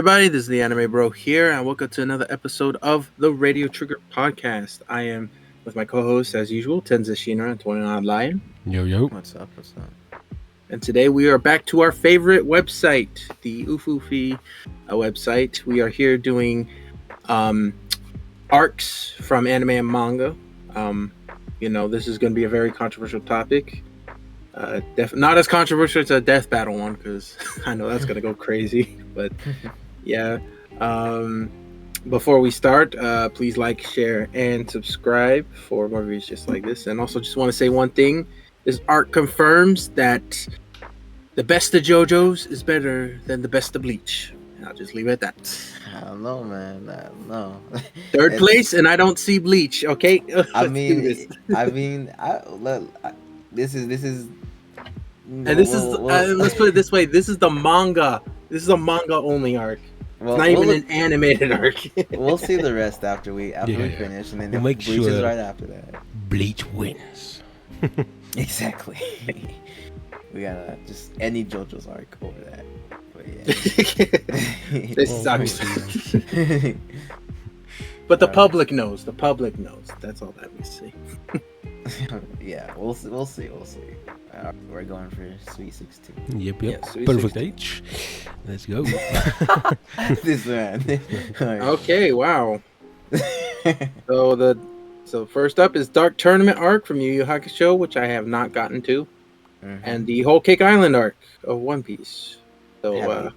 everybody? This is the Anime Bro here, and welcome to another episode of the Radio Trigger Podcast. I am with my co-host, as usual, Tensashinra and 29 Lion. Yo, yo. What's up? What's up? And today we are back to our favorite website, the Ufufi website. We are here doing arcs from anime and manga. This is going to be a very controversial topic. Not as controversial as a death battle one, because I know that's going to go crazy. But yeah. Before we start, please like, share, and subscribe for more videos just like this. And also just want to say one thing. This art confirms that the best of JoJo's is better than the best of Bleach. And I'll just leave it at that. I don't know, man. I don't know. Third place, and I don't see Bleach. Okay, This is. And let's put it this way: this is the manga. This is a manga only arc. It's not even an animated arc. We'll see the rest after we finish, and then we'll make Bleach is right after that. Bleach wins. Exactly. We gotta just any JoJo's arc over that. But yeah. This sucks. But the public knows. The public knows. That's all that we see. Yeah, we'll see. We're going for Sweet 16. Yep. Yeah, Sweet Perfect 16. age. Let's go. This man. Okay, wow. So first up is Dark Tournament arc from Yu Yu Hakusho, which I have not gotten to, and the Whole Cake Island arc of One Piece. So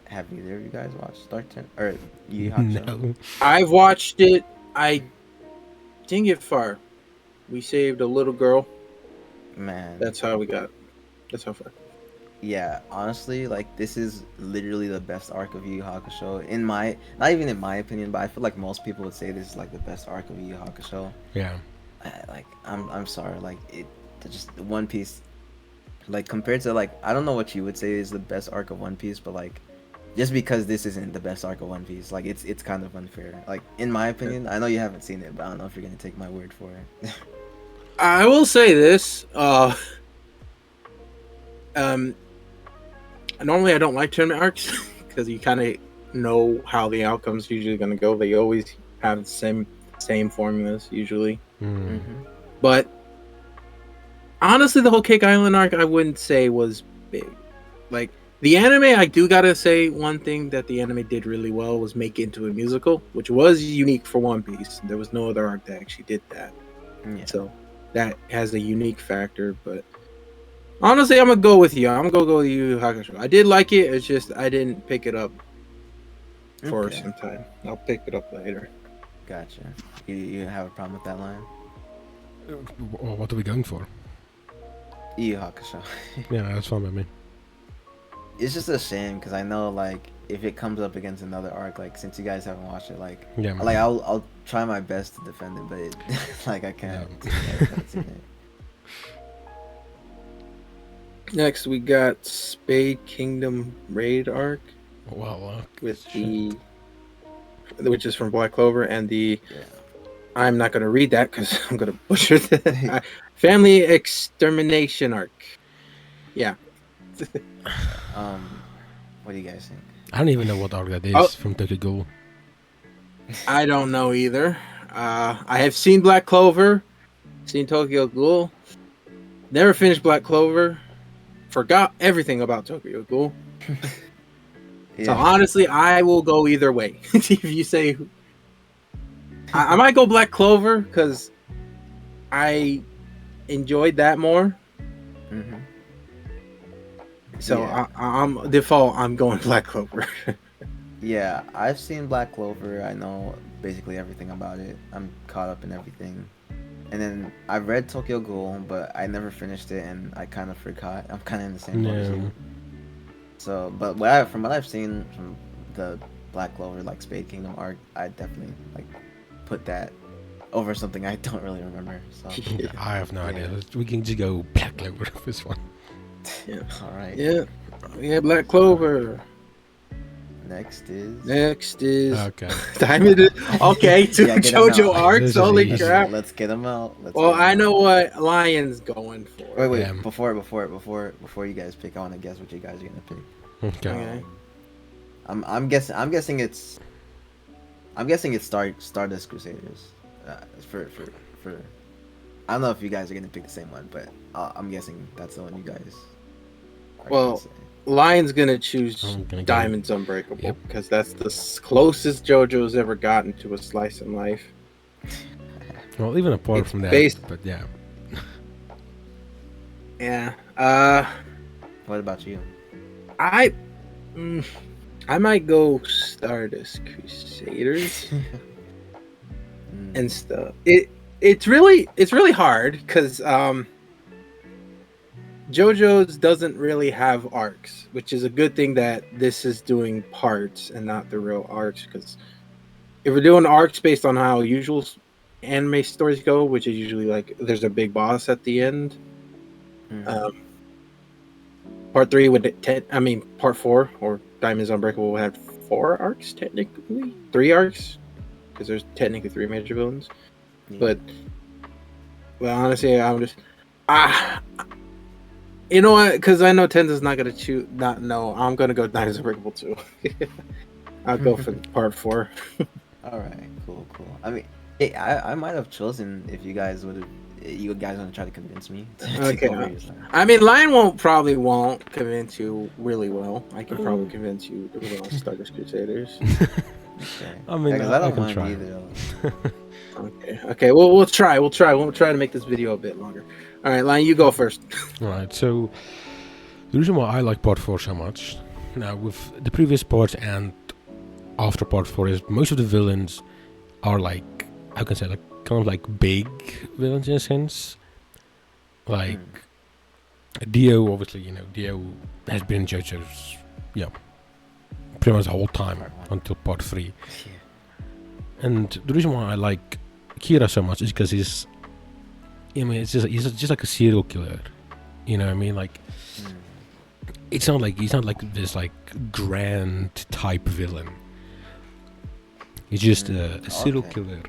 have either of you guys watched Dark Tournament or Yu Yu Hakusho? No. I've watched it. I didn't get far. We saved a little girl. Man, That's how far. yeah. Honestly, like this is literally the best arc of Yu Yu Hakusho. Not even in my opinion, but I feel like most people would say this is like the best arc of Yu Yu Hakusho. Yeah. I'm sorry, like just One Piece, like compared to like I don't know what you would say is the best arc of One Piece, but like just because this isn't the best arc of One Piece, like it's kind of unfair. Like in my opinion, I know you haven't seen it, but I don't know if you're gonna take my word for it. I will say this. Normally I don't like tournament arcs because you kind of know how the outcome's usually going to go. They always have the same formulas usually. But honestly, the Whole Cake Island arc I wouldn't say was big. Like the anime, I do gotta say one thing that the anime did really well was make it into a musical, which was unique for One Piece. There was no other arc that actually did that. Yeah. So that has a unique factor, but honestly, I'm gonna go with you. I'm gonna go with Yu Yu Hakusho. I did like it. It's just I didn't pick it up for some time. I'll pick it up later. Gotcha. You have a problem with that line? What are we going for? Yu Yu Hakusho. Yeah, that's fine by me. It's just a shame because I know like if it comes up against another arc, like since you guys haven't watched it, like Yeah. like I'll try my best to defend it, but it, like I can't. Yeah. I haven't seen it. Next, we got Spade Kingdom Raid arc Wow. with which is from Black Clover, and the Yeah. I'm not gonna read that because I'm gonna butcher the Family Extermination arc. Yeah. What do you guys think? I don't even know what arc that is from Tokyo Ghoul. I don't know either. I have seen Black Clover, seen Tokyo Ghoul, never finished Black Clover, forgot everything about Tokyo Ghoul. Yeah. So honestly, I will go either way. If you say, I might go Black Clover because I enjoyed that more. Mhm. So Yeah. I'm default. I'm going Black Clover. Yeah, I've seen Black Clover. I know basically everything about it. I'm caught up in everything. And then I read Tokyo Ghoul, but I never finished it, and I kind of forgot. I'm kind of in the same boat as Yeah. you. So, but from what I've seen from the Black Clover, like Spade Kingdom arc, I definitely like put that over something I don't really remember. So, I have no Yeah. idea. We can just go Black Clover with this one. all right. Yeah, Black Clover. Next is. Okay. Diamond. Okay, two Yeah, get 'em JoJo out. arcs. This is Holy easy. crap! Let's get them out. Well, get 'em I know out. what Lion's going for. Wait. Yeah. Before you guys pick, I want to guess what you guys are gonna pick. Okay. Okay. I'm guessing it's Stardust Crusaders. For I don't know if you guys are gonna pick the same one, but I'm guessing that's the one you guys are gonna say. Lion's gonna choose Diamond's Unbreakable because that's the closest JoJo's ever gotten to a slice in life. Well, even apart from that, but yeah. Yeah. What about you? I might go Stardust Crusaders and stuff. It's really hard because JoJo's doesn't really have arcs, which is a good thing that this is doing parts and not the real arcs. Because if we're doing arcs based on how usual anime stories go, which is usually like there's a big boss at the end. Part 3 part 4 or Diamond's Unbreakable will have 4 arcs technically, 3 arcs because there's technically 3 major villains. Yeah. But honestly, I'm just you know what? Because I know Tenza's not gonna choose. I'm gonna go Diamond's Unbreakable too. I'll go for part 4. All right, cool. I mean, hey, I might have chosen if you guys want to try to convince me. Okay. I mean, Lion probably won't convince you really well. I can probably convince you really well. Stardust Crusaders. Okay. I mean, because I don't mind either. Okay. We'll try. We'll try to make this video a bit longer. All right, Lion, you go first. All right. So the reason why I like part 4 so much, now with the previous parts and after part 4, is most of the villains are like, how can I say, like kind of like big villains in a sense. Like Dio, obviously, Dio has been in JoJo's, pretty much the whole time until part 3. Yeah. And the reason why I like Kira so much is because he's just like a serial killer. You know what I mean? Like, he's not like this like grand type villain. He's just a serial killer.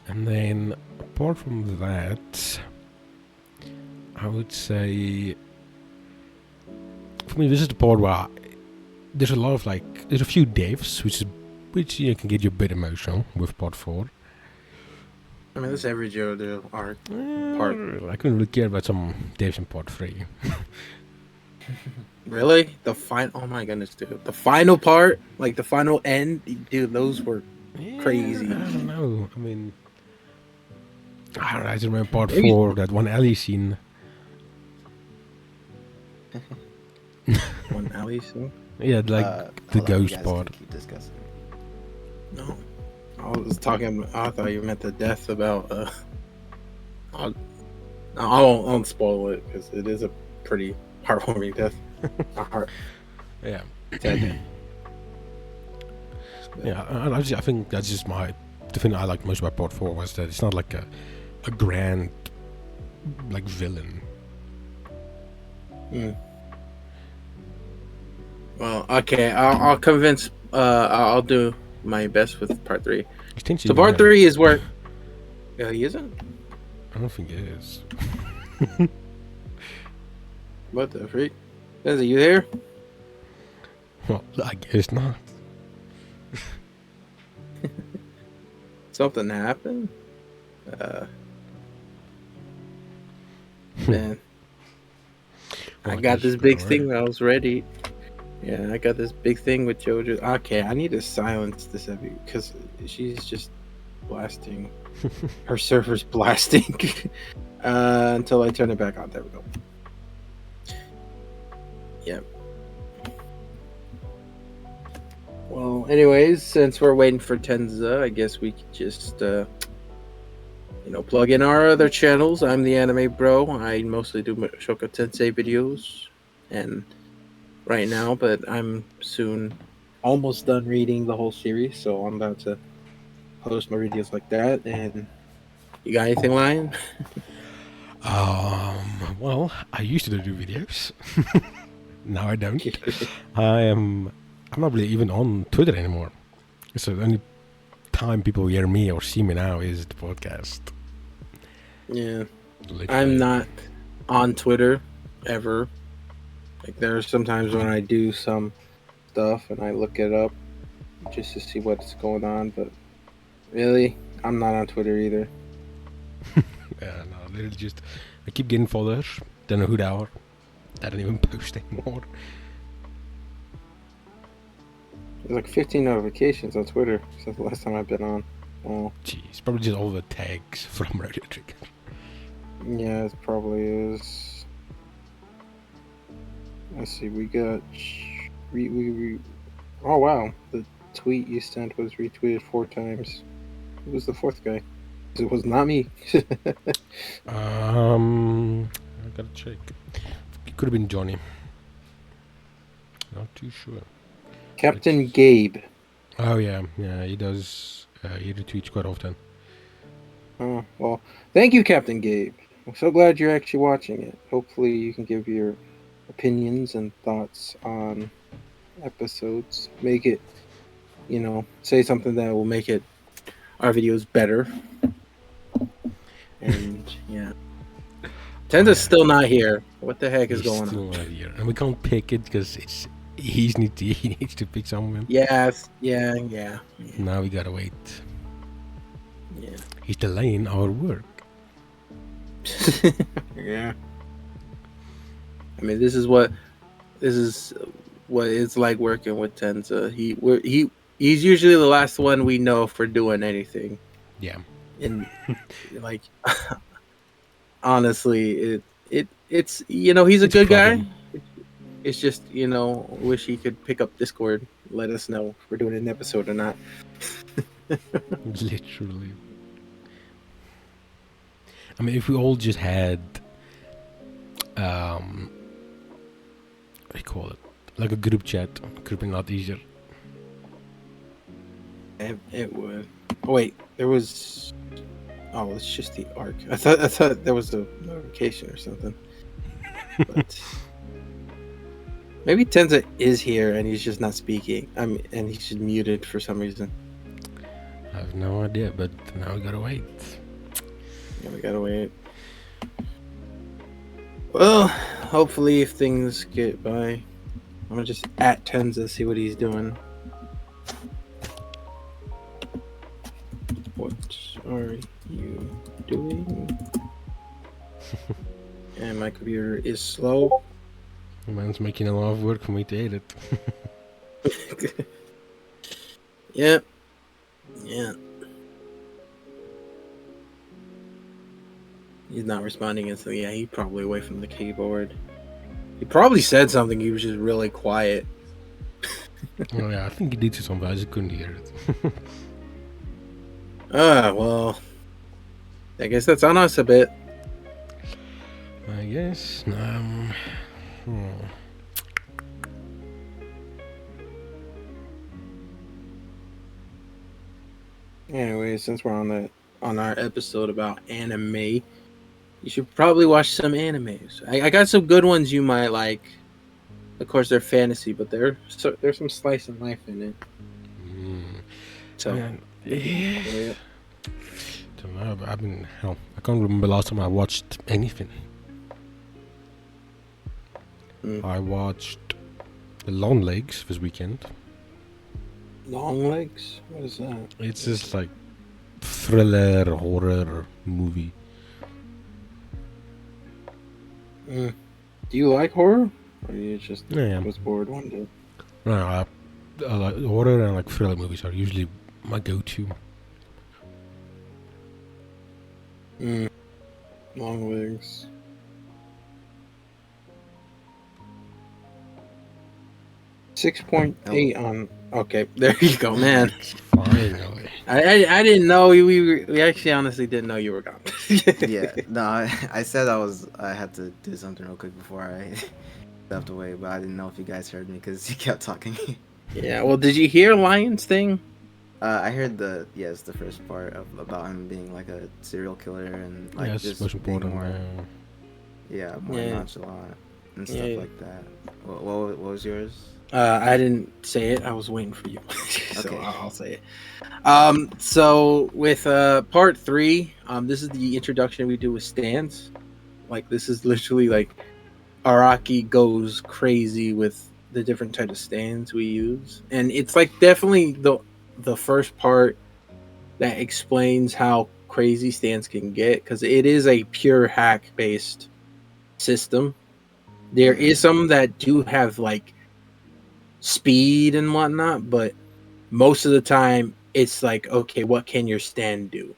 And then, apart from that, I would say, for me, this is the part where there's a lot of there's a few deaths, which can get you a bit emotional with part 4. I mean, that's every JoJo arc part. I couldn't really care about some deaths in part 3. Really? Oh my goodness, dude. The final part, like the final end, dude, those were crazy. I don't know. I mean, I just remember part 4, that one alley scene. One alley scene? Yeah, the ghost part. Keep discussing. No. I thought you meant the death about, I won't spoil it, because it is a pretty heartwarming death. Yeah. Yeah, I think that's just the thing I like most about part 4 was that it's not like a grand, like, villain. Well, okay, I'll convince, I'll do my best with part 3. So part 3 is where... Yeah, he isn't? I don't think it is. What the freak? Are you there? Well, I guess not. Something happened? Man. I got this big thing that I was ready. Yeah, I got this big thing with JoJo. Okay, I need to silence this because she's just blasting. Her server's blasting. Until I turn it back on. There we go. Yep. Well, anyways, since we're waiting for Tenza, I guess we could just, plug in our other channels. I'm the Anime Bro. I mostly do Shoko Tensei videos, and right now, but I'm soon almost done reading the whole series, so I'm about to post my videos like that. And you got anything, Lion? Well, I used to do videos. Now I don't. I'm not really even on Twitter anymore. So the only time people hear me or see me now is the podcast. Yeah. Literally. I'm not on Twitter ever. Like, there are some times when I do some stuff and I look it up just to see what's going on. But really, I'm not on Twitter either. Yeah, no, literally just I keep getting followers. Don't know who they are. I don't even post anymore. There's like 15 notifications on Twitter since the last time I've been on. Oh, Jeez, probably just all the tags from Radio Trigger. yeah, it probably is. Let's see, we got. Oh wow, the tweet you sent was retweeted 4 times. Who was the 4th guy? It was not me. I gotta check. It could have been Johnny. Not too sure. Captain Gabe. Oh yeah, he does. He retweets quite often. Oh, well, thank you, Captain Gabe. I'm so glad you're actually watching it. Hopefully, you can give your opinions and thoughts on episodes. Make it, say something that will make our videos better. And yeah, Tensa's still not here. What the heck is going still on? not here, and we can't pick it because he needs to pick someone. Yes, yeah. Now we gotta wait. Yeah. He's delaying our work. Yeah. I mean, this is what it's like working with Tensa. He's usually the last one we know for doing anything. Yeah. And like, honestly, it's he's a good guy. It's just wish he could pick up Discord, let us know if we're doing an episode or not. Literally. I mean, if we all just had, what do you call it? Like a group chat, could have been a lot easier. It would. Oh wait, there was. Oh, it's just the arc. I thought there was a notification or something. But maybe Tensa is here and he's just not speaking. And he's just muted for some reason. I have no idea, but now we gotta wait. Yeah, we gotta wait. Well, hopefully if things get by, I'm gonna just at Tensa, see what he's doing. What are you doing? And my computer is slow. Man's making a lot of work for me to edit. Yep. Yeah. He's not responding instantly. Yeah, he's probably away from the keyboard. He probably said something. He was just really quiet. Oh yeah, I think he did say something. I just couldn't hear it. Well, I guess that's on us a bit. I guess. Anyway, since we're on our episode about anime, you should probably watch some animes. I got some good ones you might like. Of course, they're fantasy, but there's some slice of life in it. So, yeah. Don't know, but I can't remember last time I watched anything. I watched The Long Legs this weekend. Long Legs? What is that? It's just like thriller horror movie. Do you like horror? Or you just Yeah. was bored one day? No, I like horror and like thriller movies are usually my go-to. Long Legs. 6.8 on. Okay, there you go, man. Finally. I didn't know we actually honestly didn't know you were gone. Yeah, no, I said I had to do something real quick before I stepped away, but I didn't know if you guys heard me because you kept talking. Yeah, well, did you hear Lion's thing? I heard the first part about him being like a serial killer and like just being more, more nonchalant and stuff like that. What was yours? I didn't say it. I was waiting for you, so Okay. I'll say it. So with part 3, this is the introduction we do with Stans. Like this is literally like Araki goes crazy with the different types of stands we use, and it's like definitely the first part that explains how crazy stands can get, because it is a pure hack based system. There is some that do have like speed and whatnot, but most of the time it's like, okay, what can your stand do?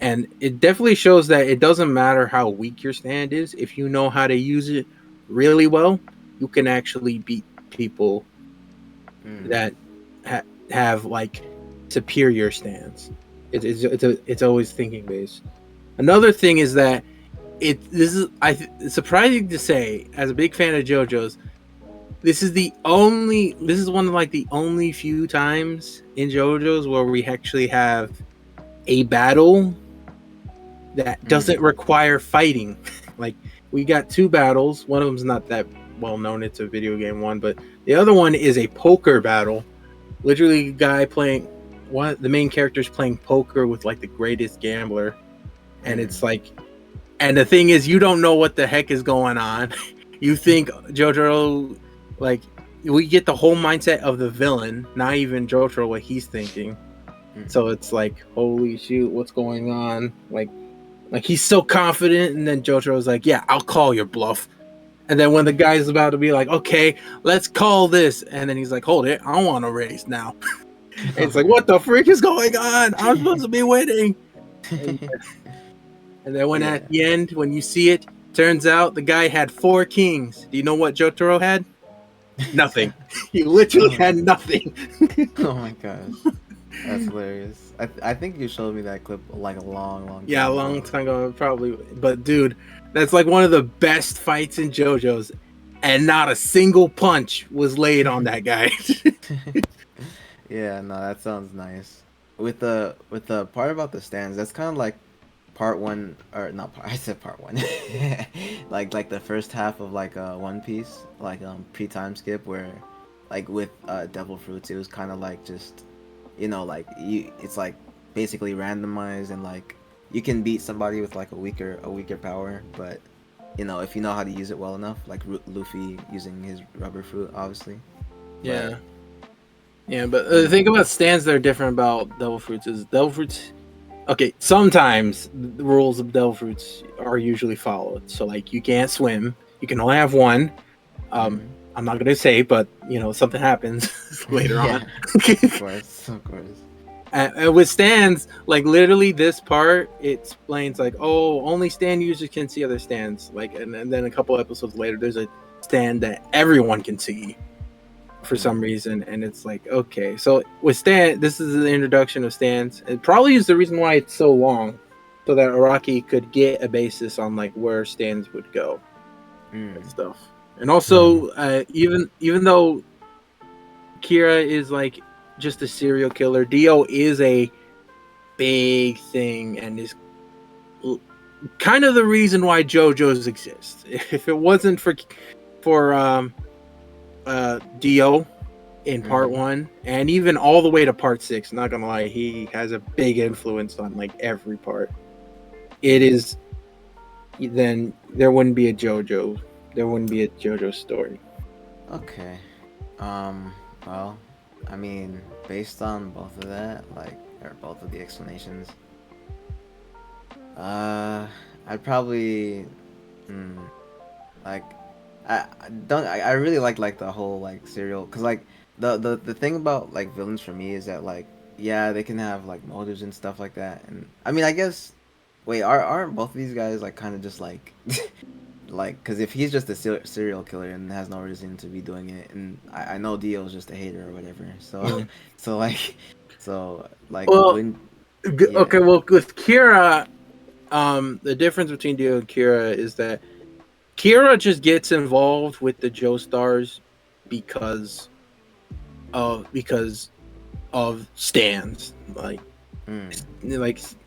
And it definitely shows that it doesn't matter how weak your stand is. If you know how to use it really well, you can actually beat people that have like superior stands. It's always thinking based. Another thing is that it's surprising to say, as a big fan of JoJo's, this is one of like the only few times in JoJo's where we actually have a battle that doesn't require fighting. Like, we got two battles. One of them's not that well known. It's a video game one, but the other one is a poker battle. Literally, a guy playing the main character's playing poker with like the greatest gambler, and it's like, and the thing is, you don't know what the heck is going on. You think JoJo, like, we get the whole mindset of the villain, not even JoJo what he's thinking. So it's like, holy shoot, what's going on? Like he's so confident, and then JoJo's like, yeah, I'll call your bluff. And then when the guy's about to be like, okay, let's call this, and then he's like, hold it, I want to race now. And it's like, what the freak is going on? I'm supposed to be winning. And then at the end, when you see it, turns out the guy had 4 kings. Do you know what Jotaro had? Nothing. He literally had nothing. Oh my gosh. That's hilarious. I think you showed me that clip like a long time ago. A long time ago, probably. But dude, that's like one of the best fights in JoJo's, and not a single punch was laid on that guy. Yeah, no, that sounds nice. With the part about the stands, that's kind of like part one, or not part. I said part one. like the first half of like One Piece, like pre-time skip, where like with Devil Fruits, it was kind of like just, you know, like it's like basically randomized, and like you can beat somebody with like a weaker power, but you know, if you know how to use it well enough, like Luffy using his rubber fruit, obviously. Yeah. Yeah, but the thing about stands that are different about Devil Fruits is Devil Fruits. Okay, sometimes the rules of Devil Fruits are usually followed. So like, you can't swim. You can only have one. I'm not gonna say, but you know, something happens later on. Of course. And with stands, like literally this part, it explains like, oh, only stand users can see other stands. Like, and then a couple episodes later, there's a stand that everyone can see for some reason, and it's like, okay, so with stand, this is the introduction of stands. It probably is the reason why it's so long, so that Araki could get a basis on like where stands would go and stuff. And also, even though Kira is like just a serial killer, Dio is a big thing and is kind of the reason why JoJo's exist. If it wasn't for Dio in part 1, and even all the way to part 6, not gonna lie, he has a big influence on like every part. Then there wouldn't be a JoJo. There wouldn't be a JoJo story. Okay. Well, I mean, based on both of that, like, or both of the explanations, I'd probably, like, I really like the whole like serial, cause like the thing about like villains for me is that like, yeah, they can have like motives and stuff like that, and I mean, I guess, wait, aren't both of these guys like kind of just like like, cause if he's just a serial killer and has no reason to be doing it, and I know Dio's just a hater or whatever, so Well, okay, well, with Kira, the difference between Dio and Kira is that Kira just gets involved with the Joestars because of stands. Like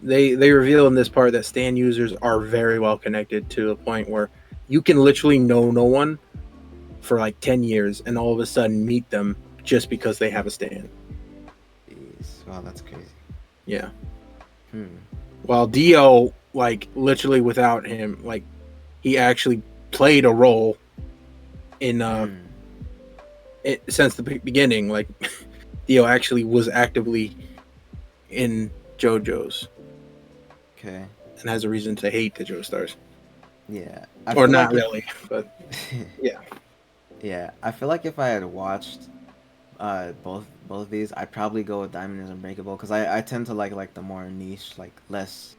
they reveal in this part that stand users are very well connected to the point where you can literally know no one for like 10 years and all of a sudden meet them just because they have a stand. Jeez. Wow, that's crazy. Yeah. While Dio, like, literally without him, like, he actually played a role in since the beginning. Like Dio actually was actively in JoJo's Okay. and has a reason to hate the Joestars. Yeah. Or not really, but yeah. Yeah, I feel like if I had watched both of these, I'd probably go with Diamond is Unbreakable because I tend to like the more niche, like less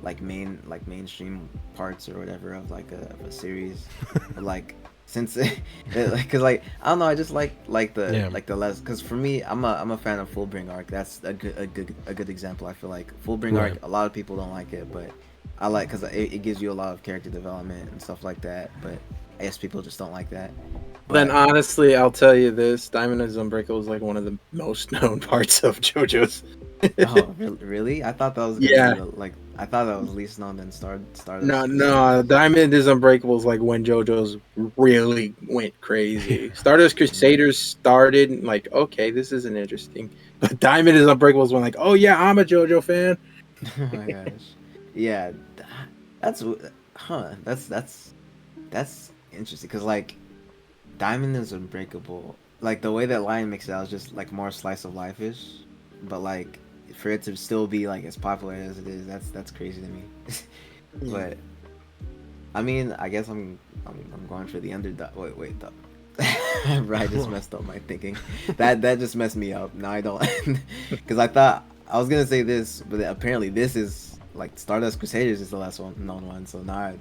like mainstream parts or whatever of like of a series. But, like since because like I don't know, I just like the like the less because for me I'm a fan of Fullbring Arc. That's a good example. I feel like Fullbring Right. Arc, a lot of people don't like it, but I like because it gives you a lot of character development and stuff like that. But I guess people just don't like that. Then But honestly, I'll tell you this: Diamond is Unbreakable is like one of the most known parts of JoJo's. oh, really? I thought that was gonna be Yeah. the like. I thought that was least known than Stardust. No, Diamond is Unbreakable is like when JoJo's really went crazy. Stardust Crusaders started like, okay, this isn't interesting. But Diamond is Unbreakable is when like, oh yeah, I'm a JoJo fan. Oh my gosh. Yeah, that's that's interesting because like Diamond is Unbreakable. Like the way that Lion makes it out is just like more slice of life ish, but like for it to still be like as popular as it is, that's crazy to me. But I mean, I guess I'm going for the underdog. Wait, though. Right, just messed up my thinking. That just messed me up. Now I don't, because I thought I was gonna say this, but apparently this is like Stardust Crusaders is the last one known one. So now,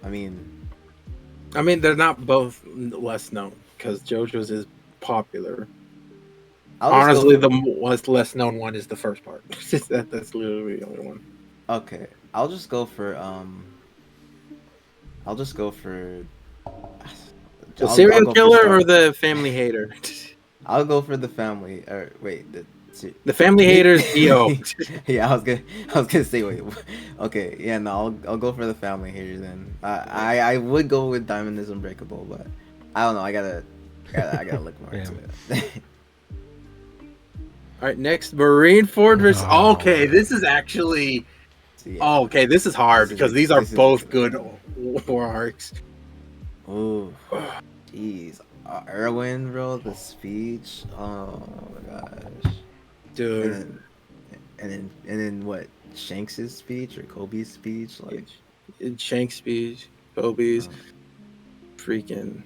I mean, they're not both less known because JoJo's is popular. I'll just Honestly, go the less known one is the first part. That's literally the only one. okay, I'll just go for I'll just go for The I'll serial go for killer or the family hater? I'll go for the family. Or wait, The family hater is Dio. Yeah, I was gonna say wait. Okay, yeah, no, I'll go for the family haters then. I would go with Diamond is Unbreakable, but I don't know. I gotta look more into it. All right, next Marineford versus. Oh. Okay, this is actually. So, yeah. Oh, okay, this is hard because these are both good war arcs. Oh, jeez. Erwin, bro, the speech. Oh my gosh, Dude. And then what? Shanks's speech or Kobe's speech? Like Shank's speech, Kobe's, oh. freaking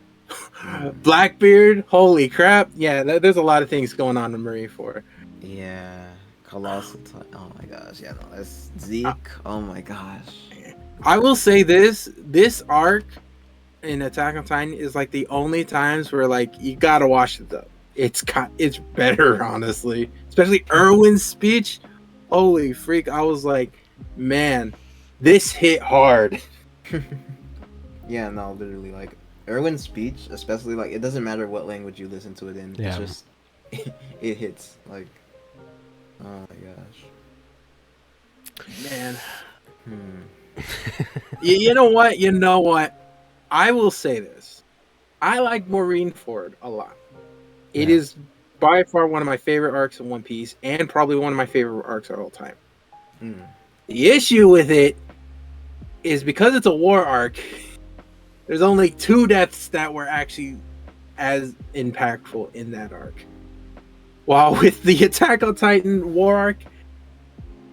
Blackbeard. Holy crap! Yeah, there's a lot of things going on in Marineford. Yeah, colossal. Oh my gosh, yeah, no, that's Zeke. Oh my gosh. I will say this arc in Attack on Titan is like the only times where like you gotta watch it though. It's better honestly, especially Erwin's speech. Holy freak! I was like, man, this hit hard. Yeah, no, literally, like Erwin's speech, especially like it doesn't matter what language you listen to it in. Yeah. It's just it hits like. Oh my gosh. Man. You know what? You know what? I will say this. I like Marineford a lot. It is by far one of my favorite arcs in One Piece and probably one of my favorite arcs of all time. The issue with it is because it's a war arc, there's only 2 deaths that were actually as impactful in that arc. While with the Attack on Titan war arc,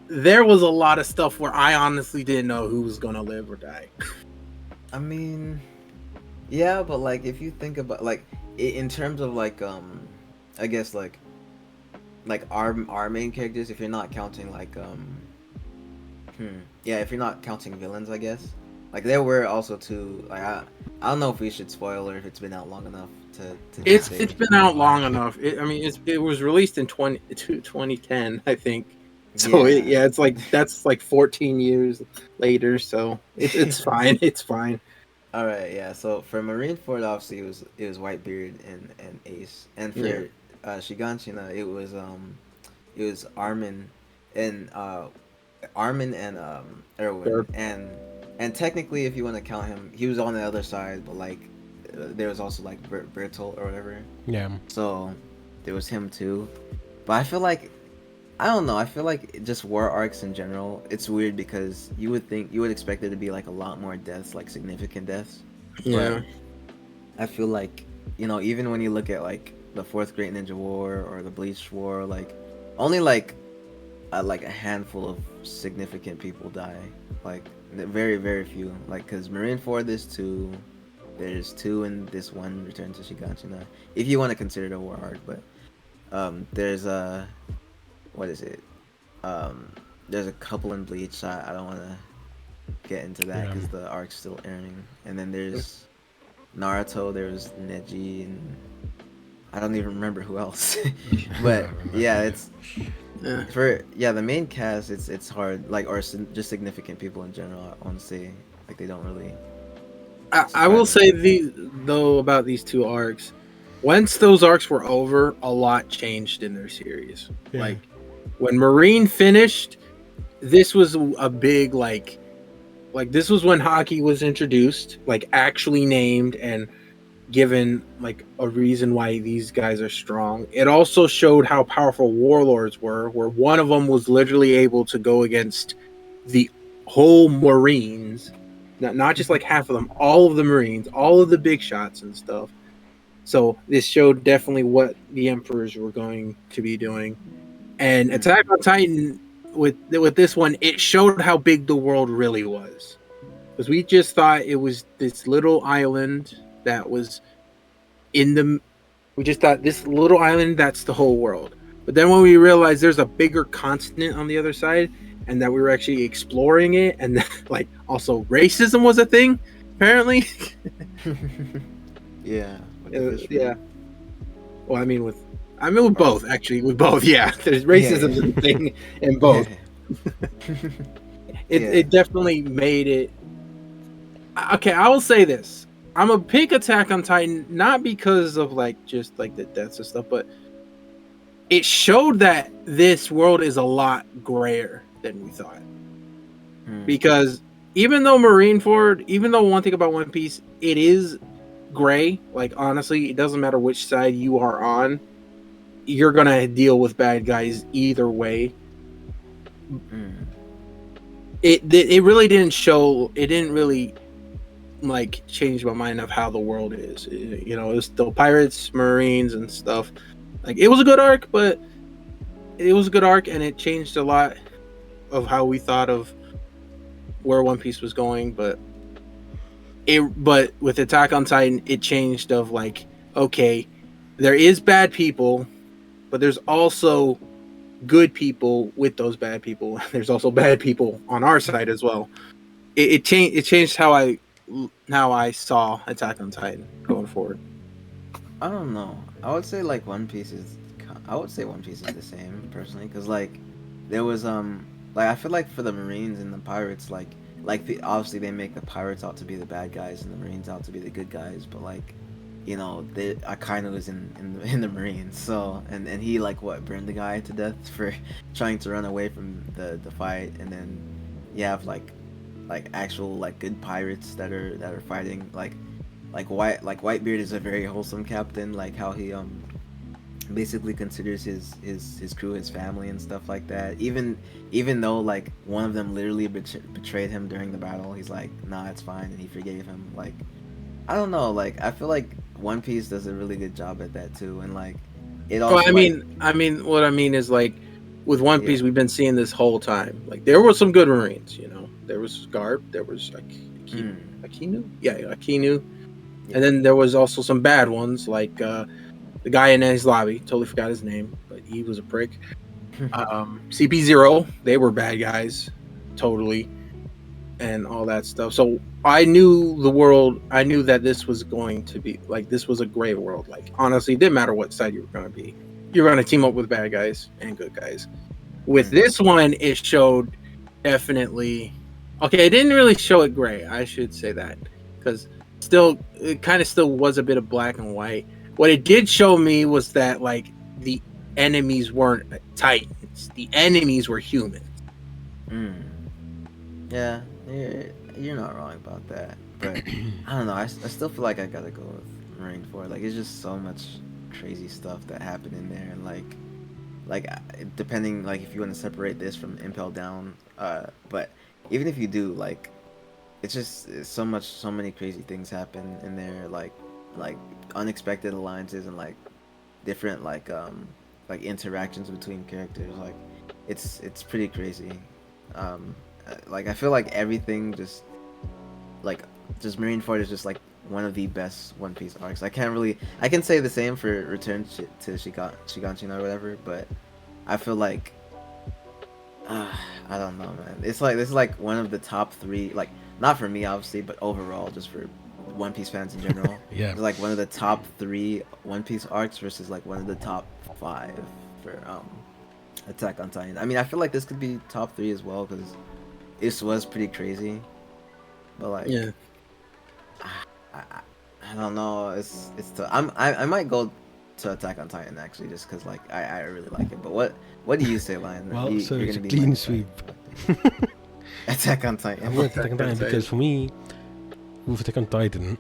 there was a lot of stuff where I honestly didn't know who was gonna live or die. I mean, yeah, but like if you think about like in terms of like I guess like our main characters, if you're not counting like yeah, if you're not counting villains, I guess like there were also 2 like I don't know if we should spoil or if it's been out long enough to It's been out long enough. It was released in 2010, I think. So it's like that's like 14 years later. So it's fine. It's fine. All right, yeah. So for Marineford, obviously it was Whitebeard and Ace, and for Shiganshina, it was Armin and Erwin, and technically, if you want to count him, he was on the other side, but like there was also like Bertolt or whatever. Yeah. So there was him too, but I feel like I don't know. I feel like just war arcs in general, it's weird because you would expect there to be like a lot more deaths, like significant deaths. Yeah. But I feel like, you know, even when you look at like the Fourth Great Ninja War or the Bleach War, like only like a handful of significant people die. Like very very few. Like because Marineford there's two in this one Return to Shiganshina. If you want to consider it a war arc, but there's what is it? Um, there's a couple in Bleach. I don't want to get into that Yeah. because the arc's still airing. And then there's Naruto. There's Neji, and I don't even remember who else. But yeah, it's the main cast. It's hard, like, or just significant people in general. I want to say like they don't really. I will say though about these two arcs, once those arcs were over, a lot changed in their series. Yeah. Like when Marine finished, this was a big like this was when hockey was introduced, like actually named and given like a reason why these guys are strong. It also showed how powerful warlords were, where one of them was literally able to go against the whole Marines, not just like half of them, all of the Marines, all of the big shots and stuff. So this showed definitely what the Emperors were going to be doing. And Attack on Titan, with this one, it showed how big the world really was. Because we just thought it was this little island that was we just thought this little island, that's the whole world. But then when we realized there's a bigger continent on the other side, and that we were actually exploring it, and that, like, also racism was a thing, apparently. Yeah. Yeah. Well, I mean with both, actually. With both, yeah. There's racism a thing in both. It definitely made it. Okay, I will say this. I'm a pick Attack on Titan, not because of like just like the deaths and stuff, but it showed that this world is a lot grayer than we thought. Because even though one thing about One Piece, it is gray. Like honestly, it doesn't matter which side you are on, you're gonna deal with bad guys either way. It really didn't show. It didn't really like change my mind of how the world is. It was still pirates, Marines, and stuff. Like it was a good arc, but and it changed a lot of how we thought of where One Piece was going. But with Attack on Titan, it changed of like, okay, there is bad people, but there's also good people with those bad people. There's also bad people on our side as well. It changed how I saw Attack on Titan going forward. I don't know. I would say One Piece is the same personally, because like there was like I feel like for the Marines and the pirates, obviously they make the pirates out to be the bad guys and the Marines out to be the good guys, but like Akainu was in the Marines, so and he burned the guy to death for trying to run away from the fight, and then you have like actual good pirates that are fighting like Whitebeard is a very wholesome captain, like how he basically considers his crew his family and stuff like that, even though like one of them literally betrayed him during the battle. He's like, nah, it's fine, and he forgave him. Like I don't know, like I feel like One Piece does a really good job at that too, and like it also. Well, I mean, what I mean is like with One Piece, we've been seeing this whole time. Like there were some good Marines, There was Garp, there was Akinu, Akinu, and then there was also some bad ones, like the guy in his lobby. Totally forgot his name, but he was a prick. CP0, they were bad guys, totally, and all that stuff. So I knew the world. I knew that this was going to be like this was a gray world. Like honestly, it didn't matter what side you were going to be. You're going to team up with bad guys and good guys. With this one, it showed definitely. Okay, it didn't really show it gray. I should say that because it kind of still was a bit of black and white. What it did show me was that like the enemies weren't Titans. The enemies were humans. Yeah, you're not wrong about that. But I don't know. I still feel like I gotta go with Marineford. Like it's just so much crazy stuff that happened in there, and like depending like if you want to separate this from Impel Down, but even if you do, like it's so many crazy things happen in there, like unexpected alliances and like different like interactions between characters. Like it's pretty crazy. Like I feel like everything just Marineford is just like one of the best One Piece arcs. I can say the same for to Shiganshina or whatever, but I feel like I don't know, man. It's like this is like one of the top three, like not for me obviously, but overall just for One Piece fans in general. Yeah. It's like one of the top three One Piece arcs versus like one of the top five for Attack on Titan. I mean, I feel like this could be top three as well because this was pretty crazy, but like Yeah. I don't know. It's I might go to Attack on Titan actually, just because like I really like it. But what do you say, Lion? Well, so you're it's a gonna be clean my- sweep. Attack on Titan. I'm going to Attack on Titan because for me, with Attack on Titan,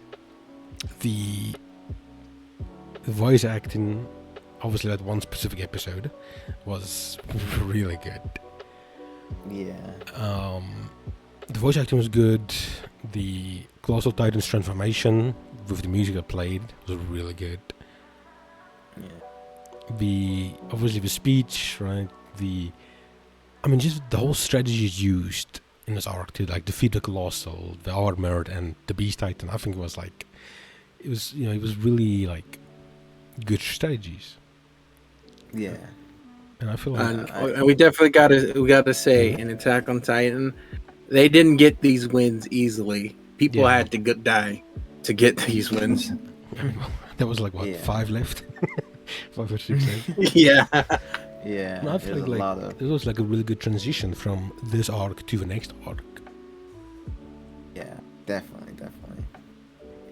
the voice acting, obviously that one specific episode, was really good. Yeah. The voice acting was good. The Colossal Titan's transformation with the music that played was really good. Yeah. Obviously the speech, right? Just the whole strategy used in this arc to like defeat the Colossal, the Armored, and the Beast Titan. I think it was really like good strategies. Yeah. And I feel like And we definitely gotta say in Attack on Titan, they didn't get these wins easily. People had to die to get these wins. there was like what 5 left, 5 or 6 left. Yeah. Yeah. No, I feel like it was like a really good transition from this arc to the next arc. Yeah, definitely.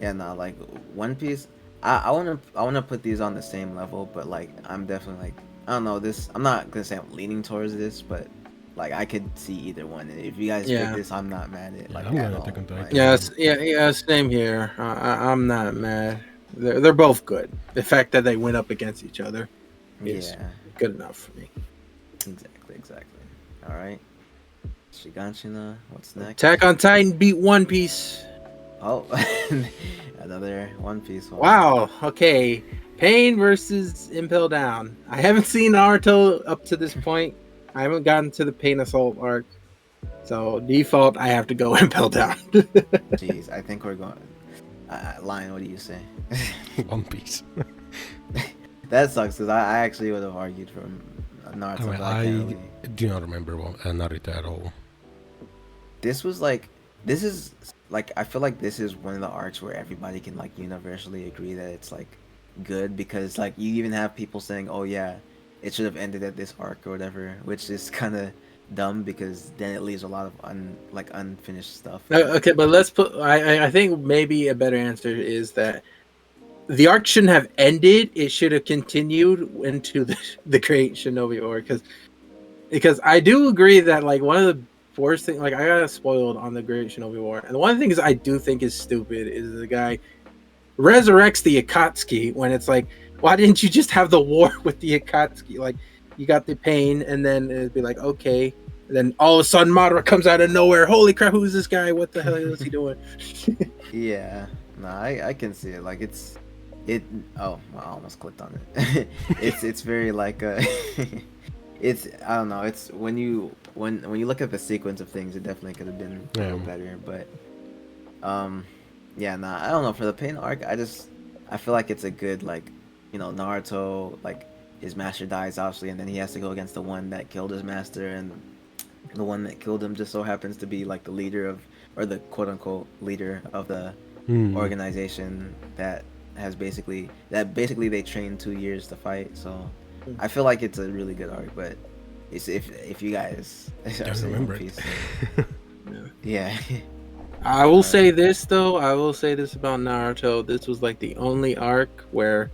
Yeah, no, like One Piece. I wanna put these on the same level, but like I'm definitely like I don't know this. I'm not gonna say I'm leaning towards this, but like I could see either one. And if you guys pick this, I'm not mad at it. Like I'm at gonna all. take on Titan. Yeah. Same here. I'm not mad. They're both good. The fact that they went up against each other is good enough for me. Exactly. All right. Shiganshina. What's next? Attack on Titan beat One Piece. Oh, another One Piece one. Wow. Okay. Pain versus Impel Down. I haven't seen Naruto up to this point. I haven't gotten to the Pain Assault arc. So default, I have to go Impel Down. Jeez, I think we're going. Lion, what do you say? One Piece. That sucks because I actually would have argued from Naruto. I do not remember Naruto at all. This is like I feel like this is one of the arcs where everybody can like universally agree that it's like good because like you even have people saying, oh yeah, it should have ended at this arc or whatever, which is kind of dumb because then it leaves a lot of unfinished stuff. Okay, but let's put. I think maybe a better answer is that the arc shouldn't have ended. It should have continued into the Great Shinobi War because I do agree that like one of the worst things, like I got spoiled on the Great Shinobi War, and one of the things I do think is stupid is the guy resurrects the Akatsuki when it's like, why didn't you just have the war with the Akatsuki? Like, you got the pain, and then it'd be like, okay. And then all of a sudden, Madara comes out of nowhere. Holy crap, who's this guy? What the hell is he doing? Yeah, no, I can see it. Like, oh, I almost clicked on it. it's very like, it's, I don't know. It's when you look at the sequence of things, it definitely could have been a little better. But, yeah, nah, I don't know. For the pain arc, I feel like it's a good, like, Naruto, like, his master dies obviously, and then he has to go against the one that killed his master, and the one that killed him just so happens to be like the leader of, or the quote unquote leader of the organization that basically they trained 2 years to fight. So I feel like it's a really good arc, but it's if you guys don't remember Piece, it. yeah. I will say this though. I will say this about Naruto. This was like the only arc where,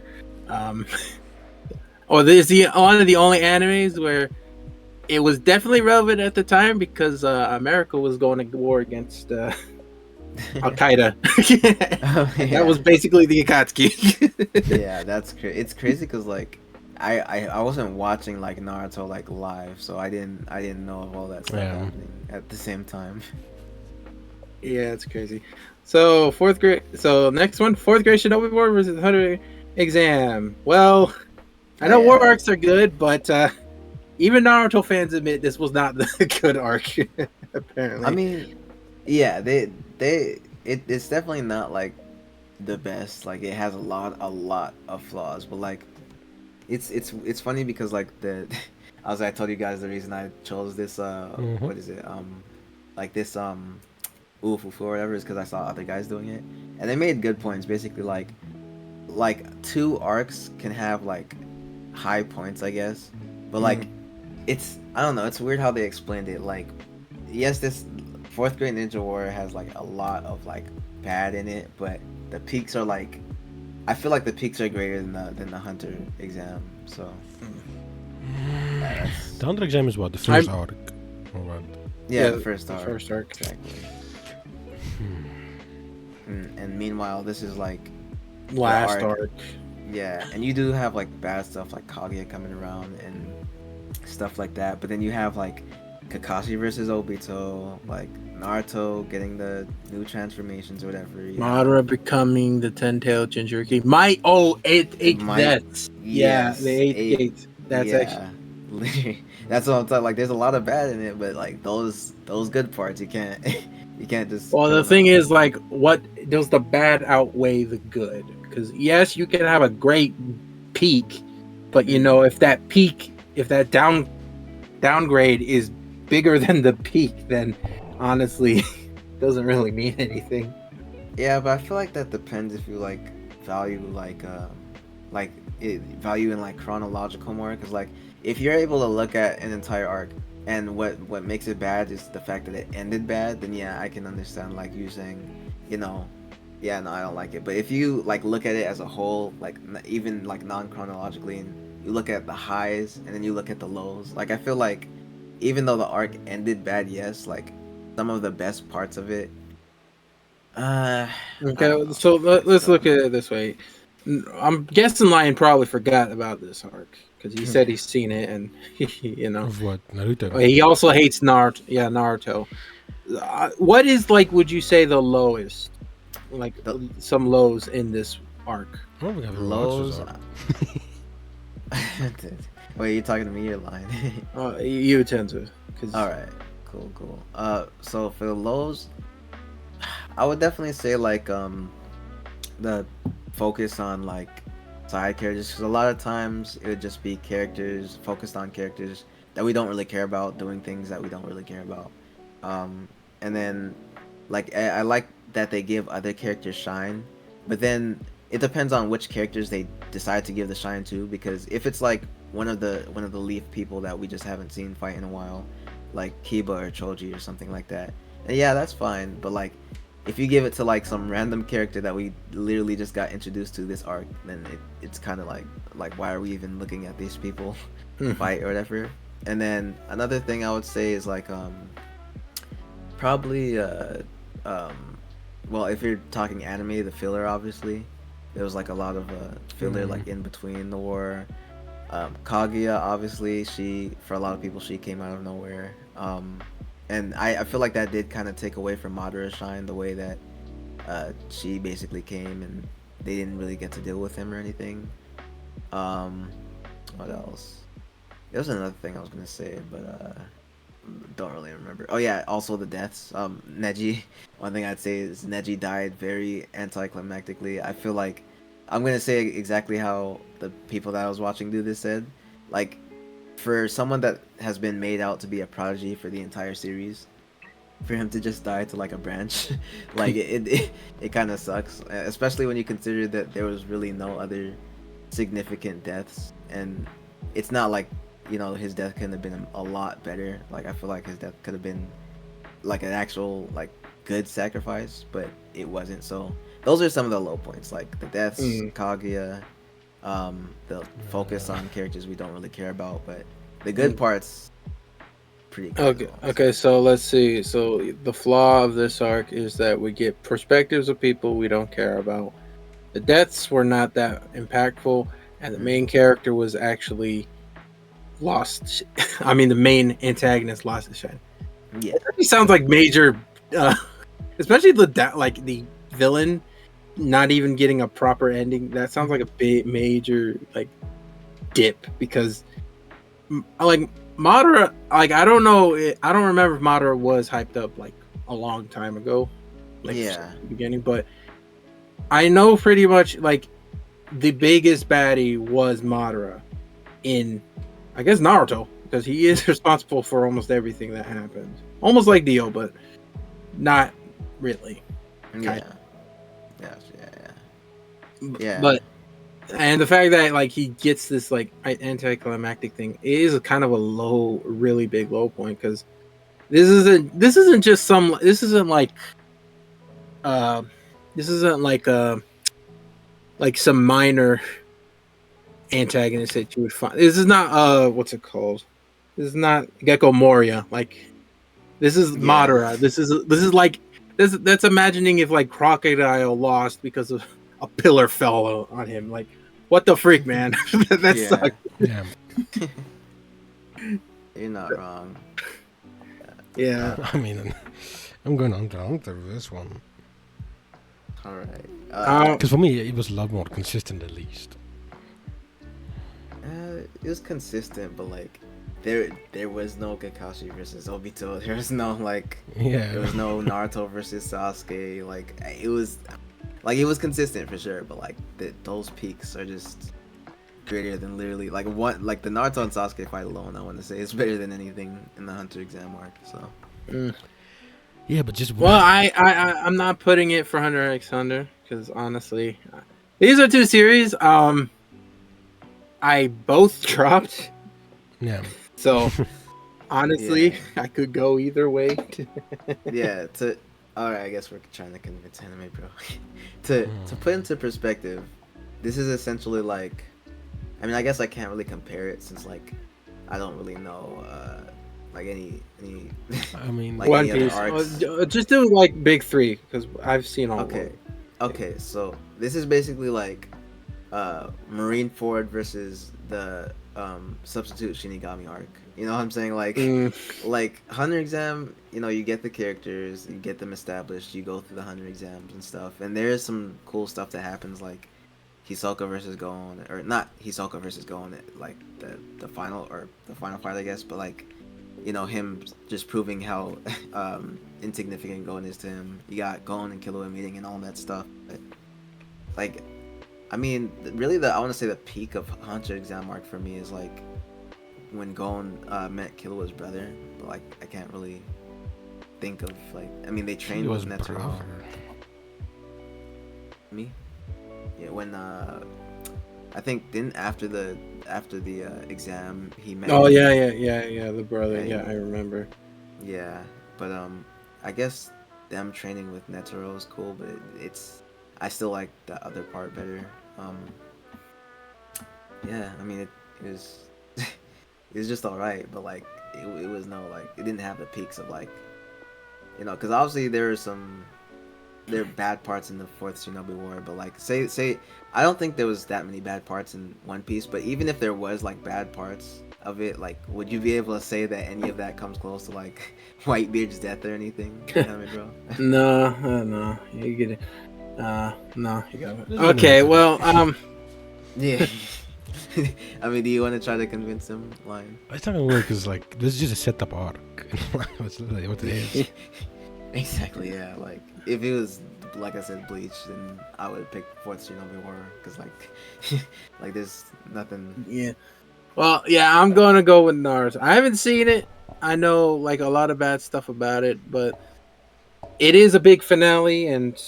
or this is one of the only animes where it was definitely relevant at the time because America was going to war against Al Qaeda. That was basically the Akatsuki. Yeah, that's crazy. It's crazy because like I wasn't watching like Naruto like live, so I didn't know of all that stuff happening at the same time. Yeah, it's crazy. So fourth grade. So next one, fourth grade Shinobi Board versus 100 exam. Well, I know Yeah. war arcs are good, but even Naruto fans admit this was not the good arc. Apparently, I mean, yeah, it's definitely not like the best. Like it has a lot of flaws, but like it's funny because like the as I told you guys the reason I chose this Mhm. what is it like this Ufufu or whatever is because I saw other guys doing it and they made good points. Basically, like two arcs can have like high points, I guess, but like it's I don't know. It's weird how they explained it. Like, yes, this fourth grade Ninja Warrior has like a lot of like bad in it, but the peaks are like I feel like the peaks are greater than the Hunter exam. So yeah, that's The Hunter exam is what the 1st arc. Or what? yeah, the first the arc. first arc. Exactly. And meanwhile, this is like Last arc. arc. Yeah, and you do have like bad stuff like Kaguya coming around and stuff like that, but then you have like Kakashi versus Obito, like Naruto getting the new transformations or whatever. Madara becoming the 10-tailed Jinchuriki. Eight Might deaths. Yeah, the yes, eighth eight. gate. That's actually Yeah, literally. That's what I'm talking. Like, there's a lot of bad in it, but like those good parts, you can't you can't just. well. cut The them thing out. is, like, what does the bad outweigh the good? Because yes, you can have a great peak, but you know, if that peak, if that downgrade is bigger than the peak, then honestly, doesn't really mean anything. Yeah, but I feel like that depends if you like value like value in like chronological more, because like if you're able to look at an entire arc and what makes it bad is the fact that it ended bad, then yeah, I can understand like you saying, you know, yeah, no, I don't like it. But if you like look at it as a whole, like even like non-chronologically, and you look at the highs and then you look at the lows, like I feel like even though the arc ended bad, yes, like some of the best parts of it, I don't Okay, know. so let's So look at it this way. I'm guessing Lion probably forgot about this arc because he said he's seen it, and you know, Of what? Naruto. he also hates Naruto. Yeah, Naruto. What is like? Would you say the lowest? Like the some lows in this arc. Oh, we have a lows. arc. Wait, you talking to me or lying? You tend to, because All right, cool. So for the lows, I would definitely say like the focus on like side characters, because a lot of times it would just be characters focused on characters that we don't really care about doing things that we don't really care about. And then like I like that they give other characters shine, but then it depends on which characters they decide to give the shine to, because if it's like one of the leaf people that we just haven't seen fight in a while, like Kiba or Choji or something like that, and yeah, that's fine. But like if you give it to like some random character that we literally just got introduced to this arc, then it's kind of like why are we even looking at these people fight or whatever. And then another thing I would say is like probably well, if you're talking anime, the filler, obviously there was like a lot of filler like in between the war. Kaguya, obviously, she, for a lot of people, she came out of nowhere, and I feel like that did kind of take away from Madara's shine, the way that she basically came and they didn't really get to deal with him or anything. What else? There was another thing I was gonna say, but don't really remember. Oh yeah, also the deaths. Neji. One thing I'd say is Neji died very anticlimactically. I feel like I'm gonna say exactly how the people that I was watching do this said. Like, for someone that has been made out to be a prodigy for the entire series, for him to just die to like a branch, like it kind of sucks. Especially when you consider that there was really no other significant deaths, and it's not like, you know, his death could have been a lot better. Like I feel like his death could have been like an actual like good sacrifice, but it wasn't. So those are some of the low points, like the deaths, Kaguya, the focus on characters we don't really care about, but the good parts pretty good. Okay, so let's see. So the flaw of this arc is that we get perspectives of people we don't care about. The deaths were not that impactful, and the main character was actually lost. I mean, the main antagonist lost his shine. Yeah, It sounds like major, especially the villain not even getting a proper ending. That sounds like a big major like dip because like Madara, like I don't know, I don't remember if Madara was hyped up like a long time ago, like Yeah. the beginning, but I know pretty much like the biggest baddie was Madara in, I guess, Naruto, because he is responsible for almost everything that happened. Almost like Dio, but not really. Yeah. Yeah. But and the fact that like he gets this like anticlimactic thing is kind of a low, really big low point because this isn't just some this isn't like like some minor antagonist that you would find. This is not what's it called? This is not Gecko Moria. Like this is Madara. This is like this. That's imagining if like Crocodile lost because of a pillar fell on him. Like what the freak, man? That sucks. Yeah. You're not wrong. Yeah. I mean, I'm going on this one. All right. Because for me, it was a lot more consistent, at least. It was consistent, but like there was no Kakashi versus Obito. There was no like there was no Naruto versus Sasuke. Like it was consistent for sure, but like those peaks are just greater than literally like what like the Naruto and Sasuke fight alone. I want to say is better than anything in the Hunter exam arc. So. Yeah, but just well, I'm not putting it for Hunter x Hunter because honestly, these are two series. I both dropped. Yeah. So honestly, I could go either way. Yeah. All right. I guess we're trying to convince anime, bro. to put into perspective, this is essentially like, I mean, I guess I can't really compare it since like I don't really know like any. I mean, like One any Piece. other arcs. Just do like big three because I've seen all. Okay. Okay. So this is basically like Marineford versus the substitute Shinigami arc. You know what I'm saying? Like like Hunter exam, you know, you get the characters, you get them established, you go through the Hunter exams and stuff, and there's some cool stuff that happens like Hisoka versus Gon, or not Hisoka versus Gon, like the final fight, I guess, but like, you know, him just proving how insignificant Gon is to him. You got Gon and Killua meeting and all that stuff. But, like, I mean, really, I want to say the peak of Hunter exam arc for me is like when Gon met Killua's brother. But like, I can't really think of like. I mean, they trained with Netsuo. Me? Yeah, when I think didn't after the exam he met. Oh yeah, the brother. Yeah, I remember. Yeah, but I guess them training with Netsuo is cool, but I still like the other part better. Yeah, I mean it was it was just alright, but like it was no like it didn't have the peaks of like, you know, because obviously there are bad parts in the Fourth Shinobi War, but like say I don't think there was that many bad parts in One Piece, but even if there was like bad parts of it, like would you be able to say that any of that comes close to like Whitebeard's death or anything? You know what I mean, bro? No, you get it. No, you got it. Okay, well, yeah. I mean, do you want to try to convince him, Lion? It's not gonna work because like this is just a setup arc. That's literally what it is. Exactly, yeah. Like if it was like I said, Bleach, then I would pick Fourth Shinobi War because like there's nothing. Yeah. Well, yeah, I'm gonna go with Naruto. I haven't seen it. I know like a lot of bad stuff about it, but it is a big finale, and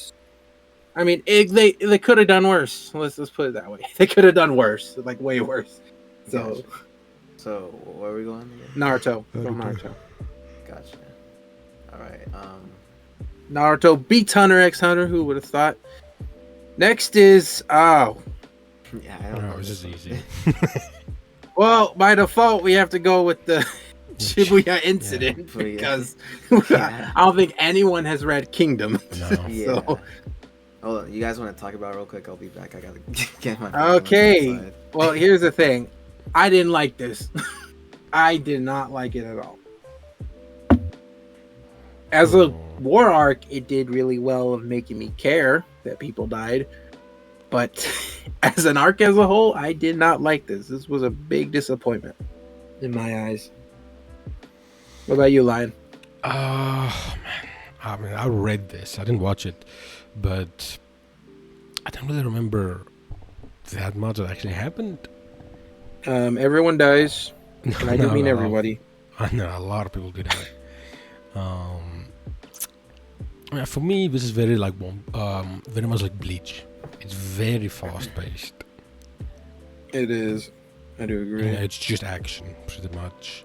I mean, they could have done worse. Let's put it that way. They could have done worse, like way worse. So, where are we going again? Naruto. From Naruto. Gotcha. All right. Naruto beats Hunter x Hunter. Who would have thought? Next is Yeah, I don't know. It's just easy. Well, by default, we have to go with the Shibuya incident because I don't think anyone has read Kingdom. No. Yeah. So. Hold on, you guys want to talk about it real quick? I'll be back. I gotta get my. Okay. Well, here's the thing. I didn't like this. I did not like it at all. As a war arc, it did really well of making me care that people died, but as an arc as a whole, I did not like this. This was a big disappointment in my eyes. What about you, Lion? Man, I mean, I read this. I didn't watch it, but I don't really remember that much that actually happened. Everyone dies, and I do No, mean no, everybody. I know a lot of people do that. Yeah, for me, this is very like very much like Bleach. It's very fast paced. It is. I do agree. Yeah, it's just action, pretty much.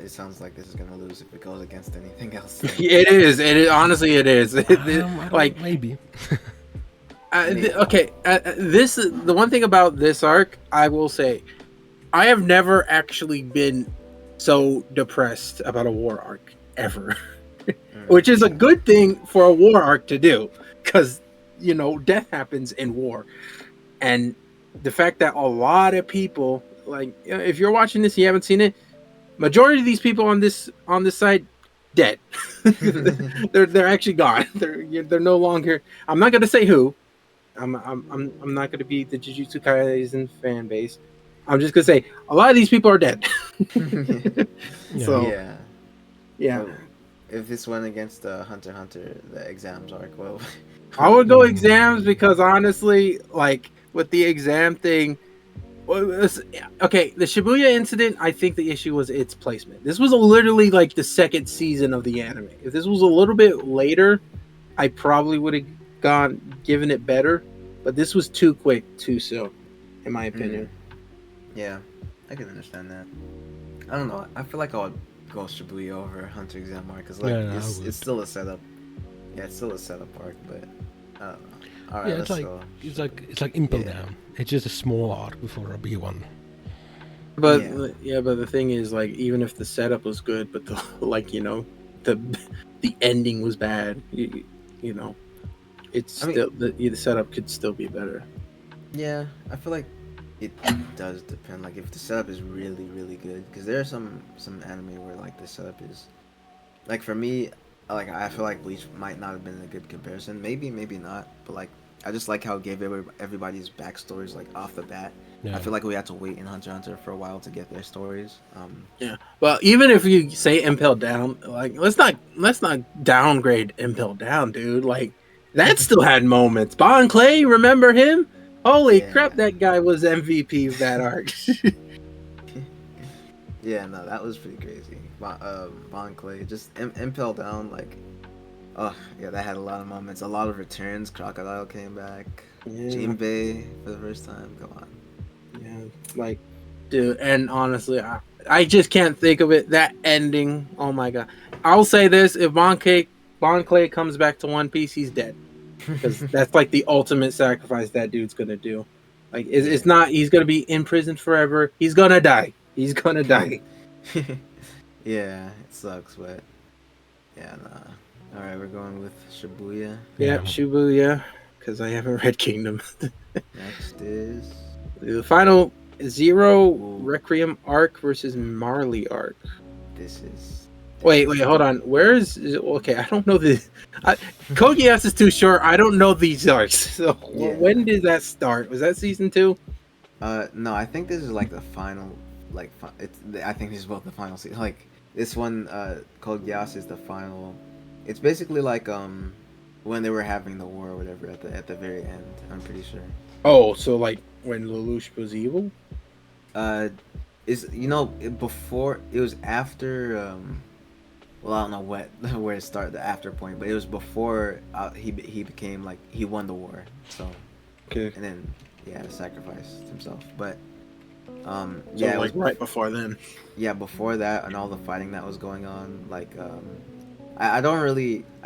It sounds like this is gonna lose if it goes against anything else. It is. It is. Honestly, it is. I don't, maybe. Okay. This the one thing about this arc. I will say, I have never actually been so depressed about a war arc ever, which is a good thing for a war arc to do, because death happens in war, and the fact that a lot of people, like, if you're watching this, and you haven't seen it. Majority of these people on this side dead. they're actually gone. They're no longer. I'm not gonna say who. I'm not gonna be the Jujutsu Kaisen fan base. I'm just gonna say a lot of these people are dead. So yeah. So, if this went against Hunter x Hunter, the exams arc, well, I would go exams because honestly, like with the exam thing. Okay, the Shibuya incident, I think the issue was its placement. This was literally like the second season of the anime. If this was a little bit later, I probably would have given it better. But this was too quick, too soon, in my opinion. Yeah, I can understand that. I don't know. I feel like I would go Shibuya over Hunter exam arc because it's still a setup. Yeah, it's still a setup arc, but I don't know. All right, it's like Impel Down. It's just a small arc before a big one. But but the thing is, like, even if the setup was good, but the ending was bad, it's still the setup could still be better. Yeah, I feel like it does depend. Like, if the setup is really, really good, because there are some anime where like the setup is, like, for me, like, I feel like Bleach might not have been a good comparison. Maybe not. But like, I just like how it gave everybody's backstories like off the bat. Yeah. I feel like we had to wait in Hunter x Hunter for a while to get their stories. Yeah. Well, even if you say Impel Down, like, let's not downgrade Impel Down, dude. Like, that still had moments. Bon Clay, remember him? Holy crap, that guy was MVP of that arc. Yeah, no, that was pretty crazy. Bon Clay, just Impel Down, like, oh yeah, that had a lot of moments, a lot of returns. Crocodile came back. Jinbei for the first time. Come on. Yeah, like, dude, and honestly, I just can't think of it. That ending, oh my god. I'll say this: if Bon Clay comes back to One Piece, he's dead, because that's like the ultimate sacrifice that dude's gonna do. Like, it's not. He's gonna be in prison forever. He's gonna die. He's gonna die. Yeah, it sucks, but yeah, nah. All right, we're going with Shibuya. Yep, Shibuya, because I haven't read Kingdom. Next is the final Zero Requiem arc versus Marley arc. This is. Wait, hold on. Where is? Okay, I don't know the. Kogias is too short. I don't know these arcs. So when did that start? Was that season 2? No, I think this is like the final. Like, I think this is both the final season. Like, this one, Code Geass is the final. It's basically like when they were having the war or whatever at the very end. I'm pretty sure. Oh, so like when Lelouch was evil? Before it was after. Well, I don't know where it started, the after point, but it was before he became like he won the war. So. Okay. And then sacrificed himself, but. So it was right before then. Yeah, before that and all the fighting that was going on, like I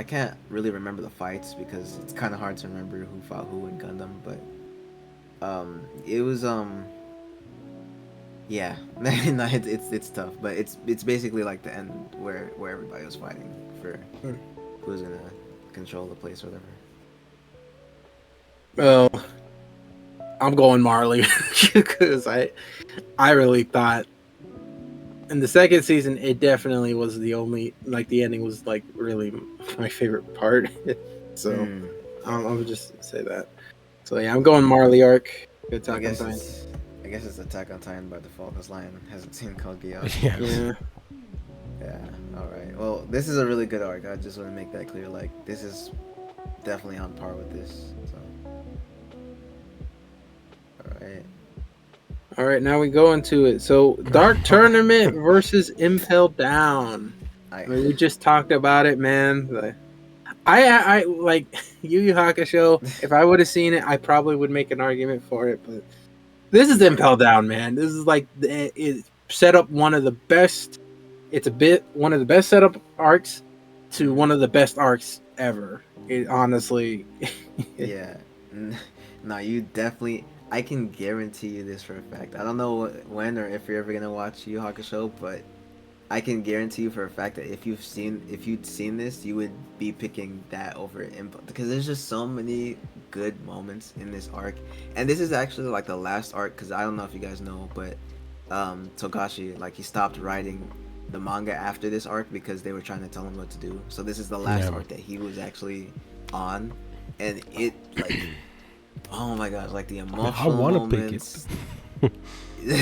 can't really remember the fights because it's kind of hard to remember who fought who in Gundam, but it was yeah, no, it's tough, but it's basically like the end where everybody was fighting for who's gonna control the place or whatever. Well, I'm going Marley because I really thought in the second season it definitely was the only, like, the ending was like really my favorite part. So I would just say that. So yeah, I'm going Marley arc. I Attack on guess Titan. it's Attack on Titan by default because Lion hasn't seen Code Geass. Yes. Yeah. Yeah. All right. Well, this is a really good arc. I just want to make that clear. Like, this is definitely on par with this. So. All right. All right, now we go into it. So Dark Tournament versus Impel Down. I mean, we just talked about it, man. I like Yu Yu Hakusho. If I would have seen it, I probably would make an argument for it. But this is Impel Down, man. This is like it set up one of the best. It's one of the best setup arcs to one of the best arcs ever. It honestly. Yeah. No, you definitely. I can guarantee you this for a fact. I don't know when or if you're ever gonna watch Yu Yu Hakusho, but I can guarantee you for a fact that if you'd seen this, you would be picking that over Impel, because there's just so many good moments in this arc, and this is actually like the last arc, because I don't know if you guys know, but Togashi, like, he stopped writing the manga after this arc because they were trying to tell him what to do. So this is the last arc that he was actually on, and it like. Oh my gosh, like the emotional moments. Pick it.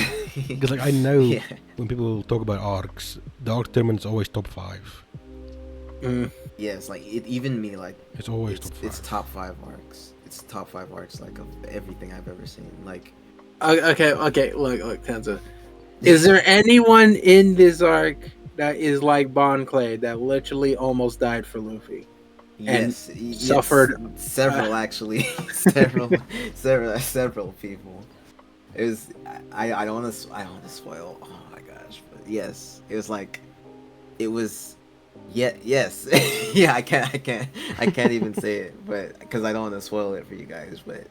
Because like I know when people talk about arcs, the arc tournament is always top 5. Yes, like even me, like it's always top 5. It's top 5 arcs. It's top 5 arcs, like, of everything I've ever seen. Like, okay, look, Tensa. Is there anyone in this arc that is like Bon Clay that literally almost died for Luffy? Yes, suffered several actually, several people. It was I don't want to spoil. Oh my gosh, but yes, it was like, it was, yes, yeah. I can't even say it, but because I don't want to spoil it for you guys. But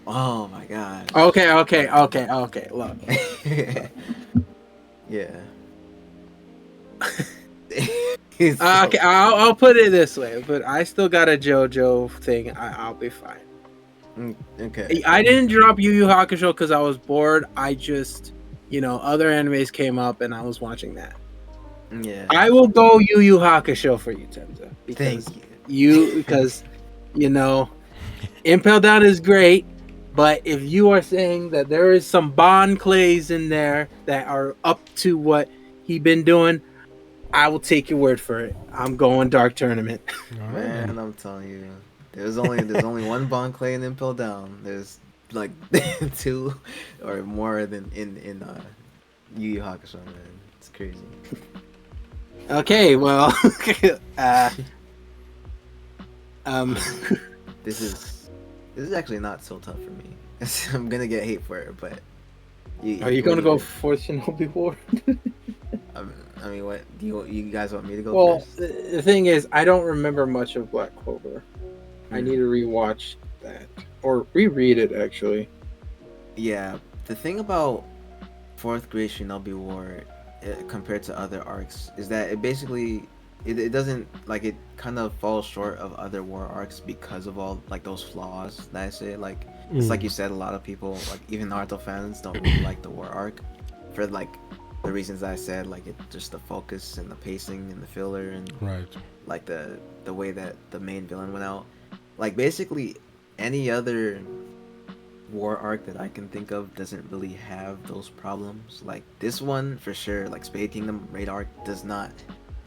oh my god. Okay. Look. Yeah. Okay, I'll put it this way, but I still got a JoJo thing. I'll be fine. Okay. I didn't drop Yu Yu Hakusho because I was bored. I just, other animes came up and I was watching that. Yeah. I will go Yu Yu Hakusho for you, Tenza. Thank you. Because Impel Down is great, but if you are saying that there is some Bon Clays in there that are up to what he been doing, I will take your word for it. I'm going Dark Tournament. Man, I'm telling you, there's only one Bon Clay in Impel Down. There's like 2 or more than in Yu Yu Hakusho, man. It's crazy. Okay, well, this is actually not so tough for me. I'm gonna get hate for it, but are you gonna go for Shinobi War? I mean, what do you guys want me to go first? Well, the thing is, I don't remember much of Black Clover. I need to rewatch that or reread it, actually. Yeah, the thing about 4th grade Shinobi War compared to other arcs is that it basically it doesn't, like, it kind of falls short of other war arcs because of all, like, those flaws that I say. Like, it's like you said, a lot of people, like even Naruto fans, don't really like the war arc for like the reasons I said, like, it just the focus and the pacing and the filler and like the way that the main villain went out. Like, basically any other war arc that I can think of doesn't really have those problems. Like, this one for sure, like Spade Kingdom Raid arc, does not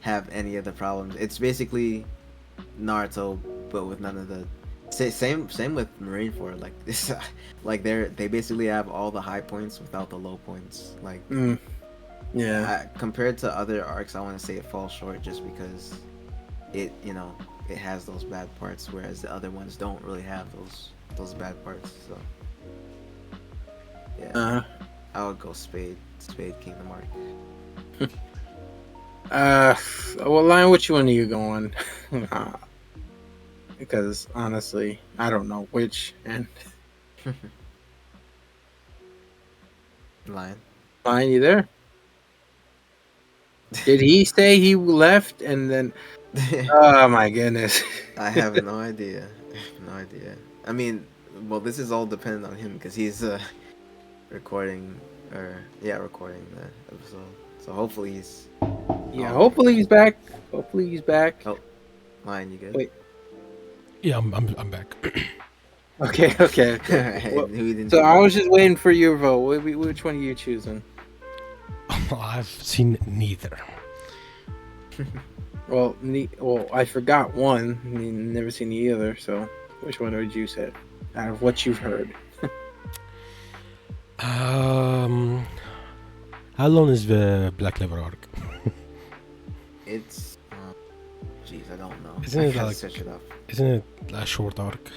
have any of the problems. It's basically Naruto but with none of the same with Marineford. Like, this like they basically have all the high points without the low points. Like, compared to other arcs, I want to say it falls short just because it has those bad parts, whereas the other ones don't really have those bad parts. So yeah, I would go Spade Kingdom arc. What line? Which one are you going? Because honestly, I don't know which. And Lion, you there? Did he say he left and then? Oh my goodness! I have no idea. I mean, well, this is all dependent on him because he's recording the episode. So hopefully he's. Yeah, hopefully he's back. Oh, Lion, you good? Wait. Yeah, I'm back. Okay. Well, We didn't so do I that. was just waiting for your vote. Which one are you choosing? I've seen neither. Well, I forgot one. I mean, never seen the other. So, which one would you say out of what you've heard? Um, how long is the Black Clover arc? It's jeez, I don't know. Isn't I it gotta like- search it up. Isn't it a short arc?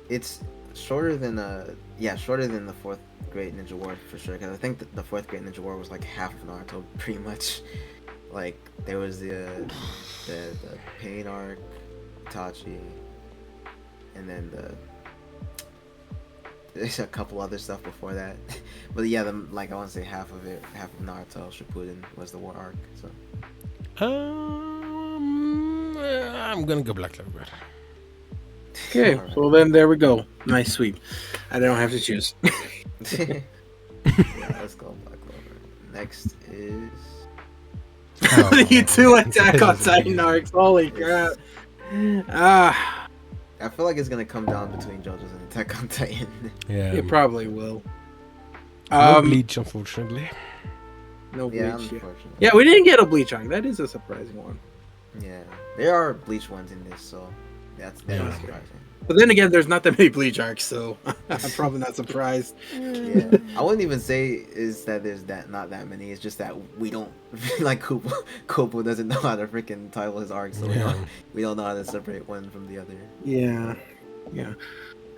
It's shorter than shorter than the fourth Great Ninja War for sure. Because I think that the fourth Great Ninja War was like half of Naruto, pretty much. Like there was the Pain arc, Itachi, and then there's a couple other stuff before that. But yeah, I want to say half of Naruto Shippuden was the war arc. So I'm gonna go Black Clover. Okay, Alright. well then there we go. Nice sweep. I don't have to choose. yeah, let's go Black Clover. Next is You two Attack on Titan arcs. Holy crap! Ah, I feel like it's gonna come down between JoJo's and Attack on Titan. Yeah, it probably will. no Bleach, unfortunately. No Bleach. Yeah, Yeah. unfortunately. Yeah, we didn't get a Bleach arc. That is a surprising one. Yeah, there are Bleach ones in this, so that Yeah. is surprising. But then again, there's not that many Bleach arcs, so I'm probably not surprised. Yeah, I wouldn't even say is that there's not that many. It's just that we don't like Kupo doesn't know how to freaking title his arcs, so Yeah. we don't know how to separate one from the other. Yeah.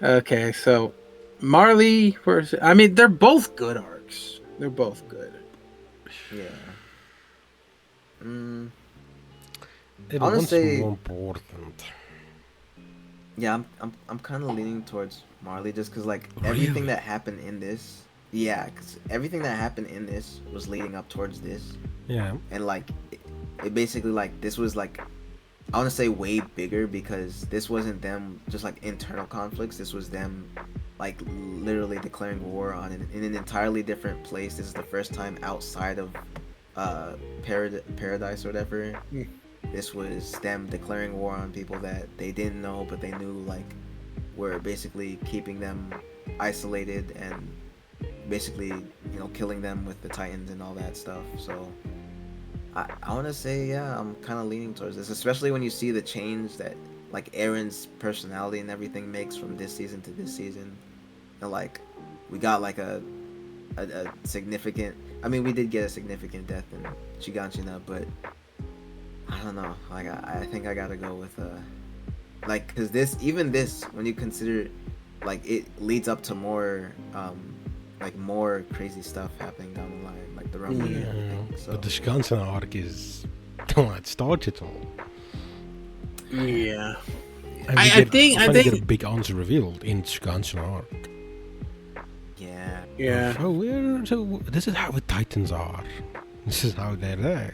Okay, so Marley versus. I mean, they're both good arcs. They're both good. Yeah. It I wanna one's say- more important. Yeah, I'm kind of leaning towards Marley just because like everything Really? that happened in this, yeah, because everything that happened in this was leading up towards this, Yeah. and like it basically like this was like I want to say way bigger because this wasn't them just like internal conflicts. This was them like literally declaring war on in an entirely different place. This is the first time outside of paradise or whatever. Mm. This was them declaring war on people that they didn't know but they knew like were basically keeping them isolated and basically killing them with the Titans and all that stuff. So I want to say, yeah, I'm kind of leaning towards this, especially when you see the change that like Aaron's personality and everything makes from this season to this season. And like we got like a significant, I mean, we did get a significant death in Shiganshina, but I don't know. Like I think I gotta go with like because this when you consider like it leads up to more like more crazy stuff happening down the line, like the Rumble and everything. So But the Shiganshina arc is don't let start it all. Yeah. And I we think- finally get a big answer revealed in Shiganshina arc. yeah, Yeah. So this is how the Titans are. This is how they're there.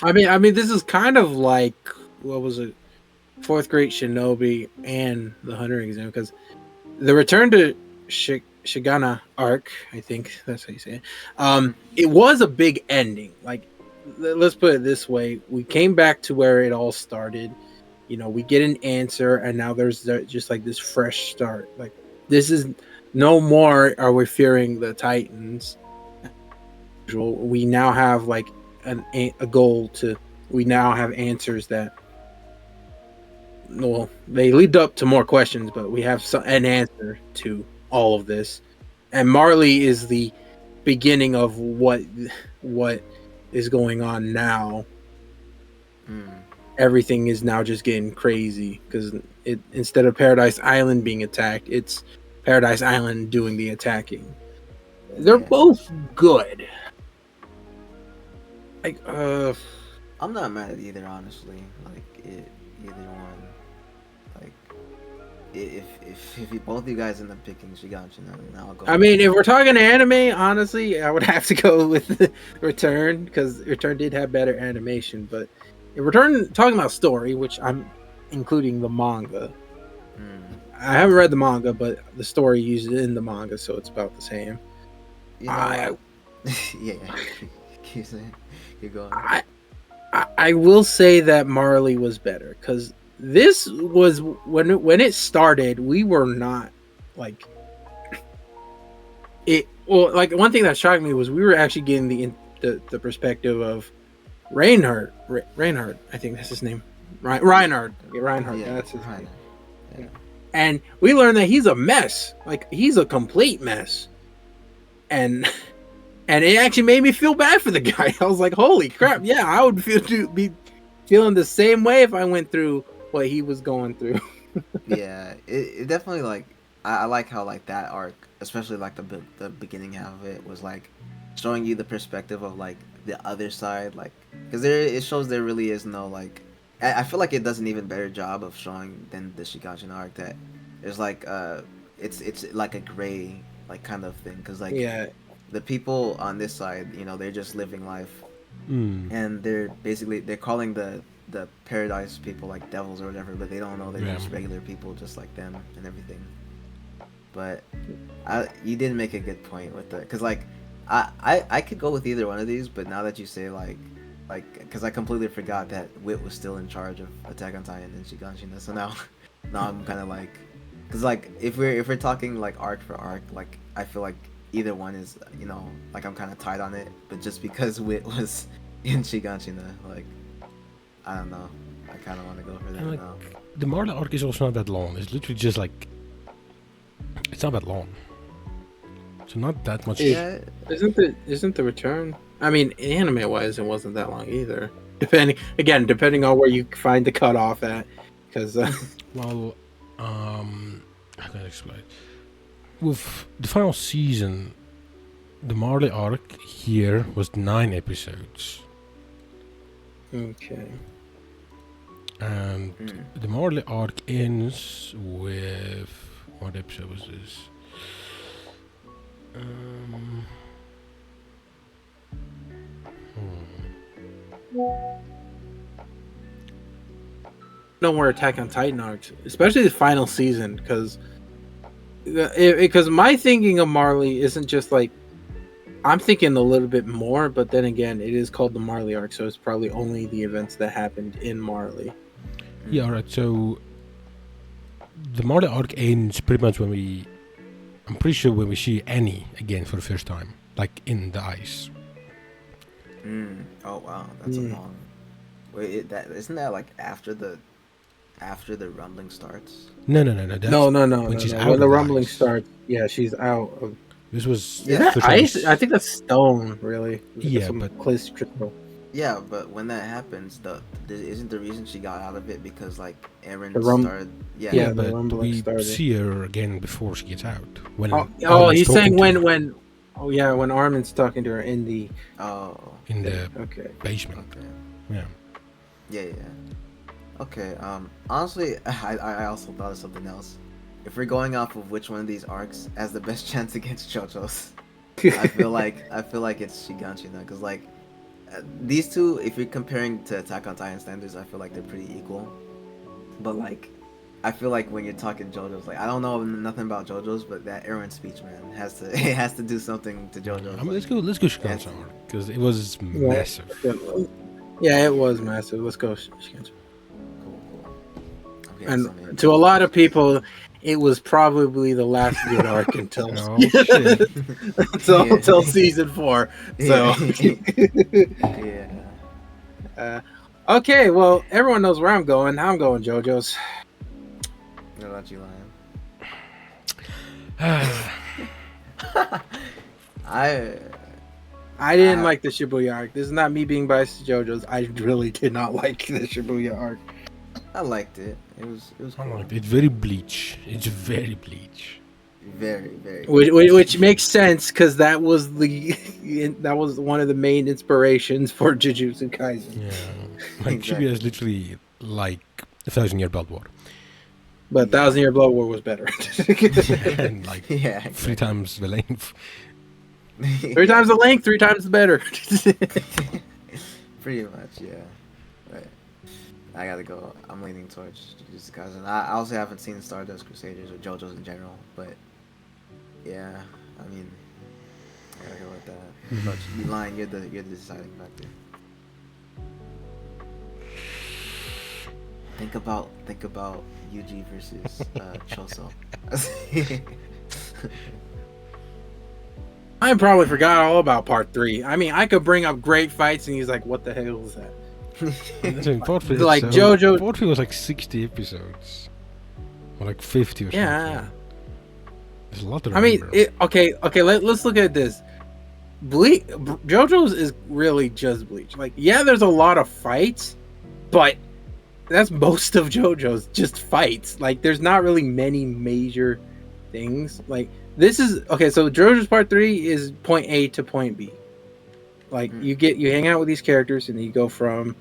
I mean, this is kind of like what was it, Fourth Great Shinobi and the Hunter exam, because the return to Shigana arc, I think that's how you say it. It was a big ending. Like, let's put it this way: we came back to where it all started. We get an answer, and now there's just like this fresh start. Like, this is no more are we fearing the Titans. We now have like a goal to. We now have answers that. Well, they lead up to more questions, but we have an answer to all of this. And Marley is the beginning of what is going on now. Everything is now just getting crazy because instead of Paradise Island being attacked, it's Paradise Island doing the attacking. They're both good. Like, I'm not mad at either, honestly. Like either one. Like if both you guys end up picking Shiganshina, then I'll go. I mean, if we're talking anime, honestly, I would have to go with Return because Return did have better animation. But if we're talking about story, which I'm including the manga, I haven't read the manga, but the story used in the manga, so it's about the same. You know, yeah. Keep saying. Keep going. I will say that Marley was better because this was when it started. We were not like it. Well, like one thing that shocked me was we were actually getting the perspective of Reinhardt. Reinhardt, I think that's his name. Reinhardt. Yeah, Reinhardt. Yeah, That's his Reinhardt. name. And we learned that he's a mess. Like he's a complete mess. And it actually made me feel bad for the guy. I was like, holy crap! Yeah, I would be feeling the same way if I went through what he was going through. Yeah, it definitely like I like how like that arc, especially like the beginning half of it was like showing you the perspective of like the other side, like because there it shows there really is no like I feel like it does an even better job of showing than the Shiganshina arc that there's like it's like a gray like kind of thing because like Yeah, the people on this side, they're just living life and they're calling the paradise people like devils or whatever, but they don't know they're just regular people just like them and everything. But you did make a good point with that because like I could go with either one of these, but now that you say like because I completely forgot that Wit was still in charge of Attack on Titan and Shiganshina, so now I'm kind of like because like if we're talking like arc for arc, like I feel like either one is like I'm kind of tied on it, but just because Wit was in Shiganshina, like I don't know, I kind of want to go for that And like, now. the Marley arc is also not that long. It's literally just like it's not that long. So not that much. Yeah, isn't the return? I mean, anime wise, it wasn't that long either. Depending on where you find the cutoff at, because Well, how can I explain? With the final season, the Marley arc here was 9 episodes, okay. and the Marley arc ends with what episode was this? No more Attack on Titan arcs, especially the final season, because my thinking of Marley isn't just like I'm thinking a little bit more, but then again, it is called the Marley arc, so it's probably only the events that happened in Marley. Yeah, alright. So the Marley arc ends pretty much I'm pretty sure when we see Annie again for the first time, like in the ice. Oh wow, that's a long. Wait, that isn't that like after the rumbling starts? No. No. When she's out When of the the rumbling ice. starts, yeah, she's out of. This was Is that first ice? time I think that's stone, really. Yeah, Some but crystal. Yeah, but when that happens, isn't the reason she got out of it because like Aaron The started? Yeah. Yeah, the but rumbling we started. see her again before she gets out. When He's saying talking to her when. Oh yeah, when Armin's talking to her in the. Oh. in the Okay. basement. Okay. Yeah. Yeah. Okay. Honestly, I also thought of something else. If we're going off of which one of these arcs has the best chance against JoJo's, I feel like it's Shiganshina because like these two, if you're comparing to Attack on Titan standards, I feel like they're pretty equal. But like, I feel like when you're talking JoJo's, like I don't know nothing about JoJo's, but that Aaron speech, man, it has to do something to JoJo's. I mean, let's go Shiganshina because it was massive. Yeah, it was massive. Let's go. Cool. Okay, And to a lot of people, it was probably the last good arc until until season 4. So yeah. Okay, well, everyone knows where I'm going. I'm going JoJo's. What about you, Lion? I didn't like the Shibuya arc. This is not me being biased to JoJo's. I really did not like the Shibuya arc. I liked it. It was cool. It's very bleach. It's very bleach. Very, very. Which makes sense because that was one of the main inspirations for Jujutsu Kaisen. Yeah, like Shibuya is literally like 1,000-year Blood War. But 1,000-year Blood War was better. And like 3 times the length. 3 times the length, 3 times the better. Pretty much, yeah. Right. I gotta go. I'm leaning towards Jujutsu Kaisen. I also haven't seen Stardust Crusaders or JoJo's in general, but yeah, I mean, I gotta go with that. But Lion, you're the deciding factor. think about Yuji versus Choso. I probably forgot all about part 3. I mean, I could bring up great fights, and he's like, "What the hell is that?" Part 3, Like JoJo. Part 3 was like 60 episodes, or like 50 or something. Yeah. There's a lot to I mean, remember. okay. Let's look at this. JoJo's is really just Bleach. Like, yeah, there's a lot of fights, but that's most of JoJo's just fights. Like, there's not really many major things. Like, this is okay. So JoJo's part 3 is point A to point B. Like, you hang out with these characters, and you go from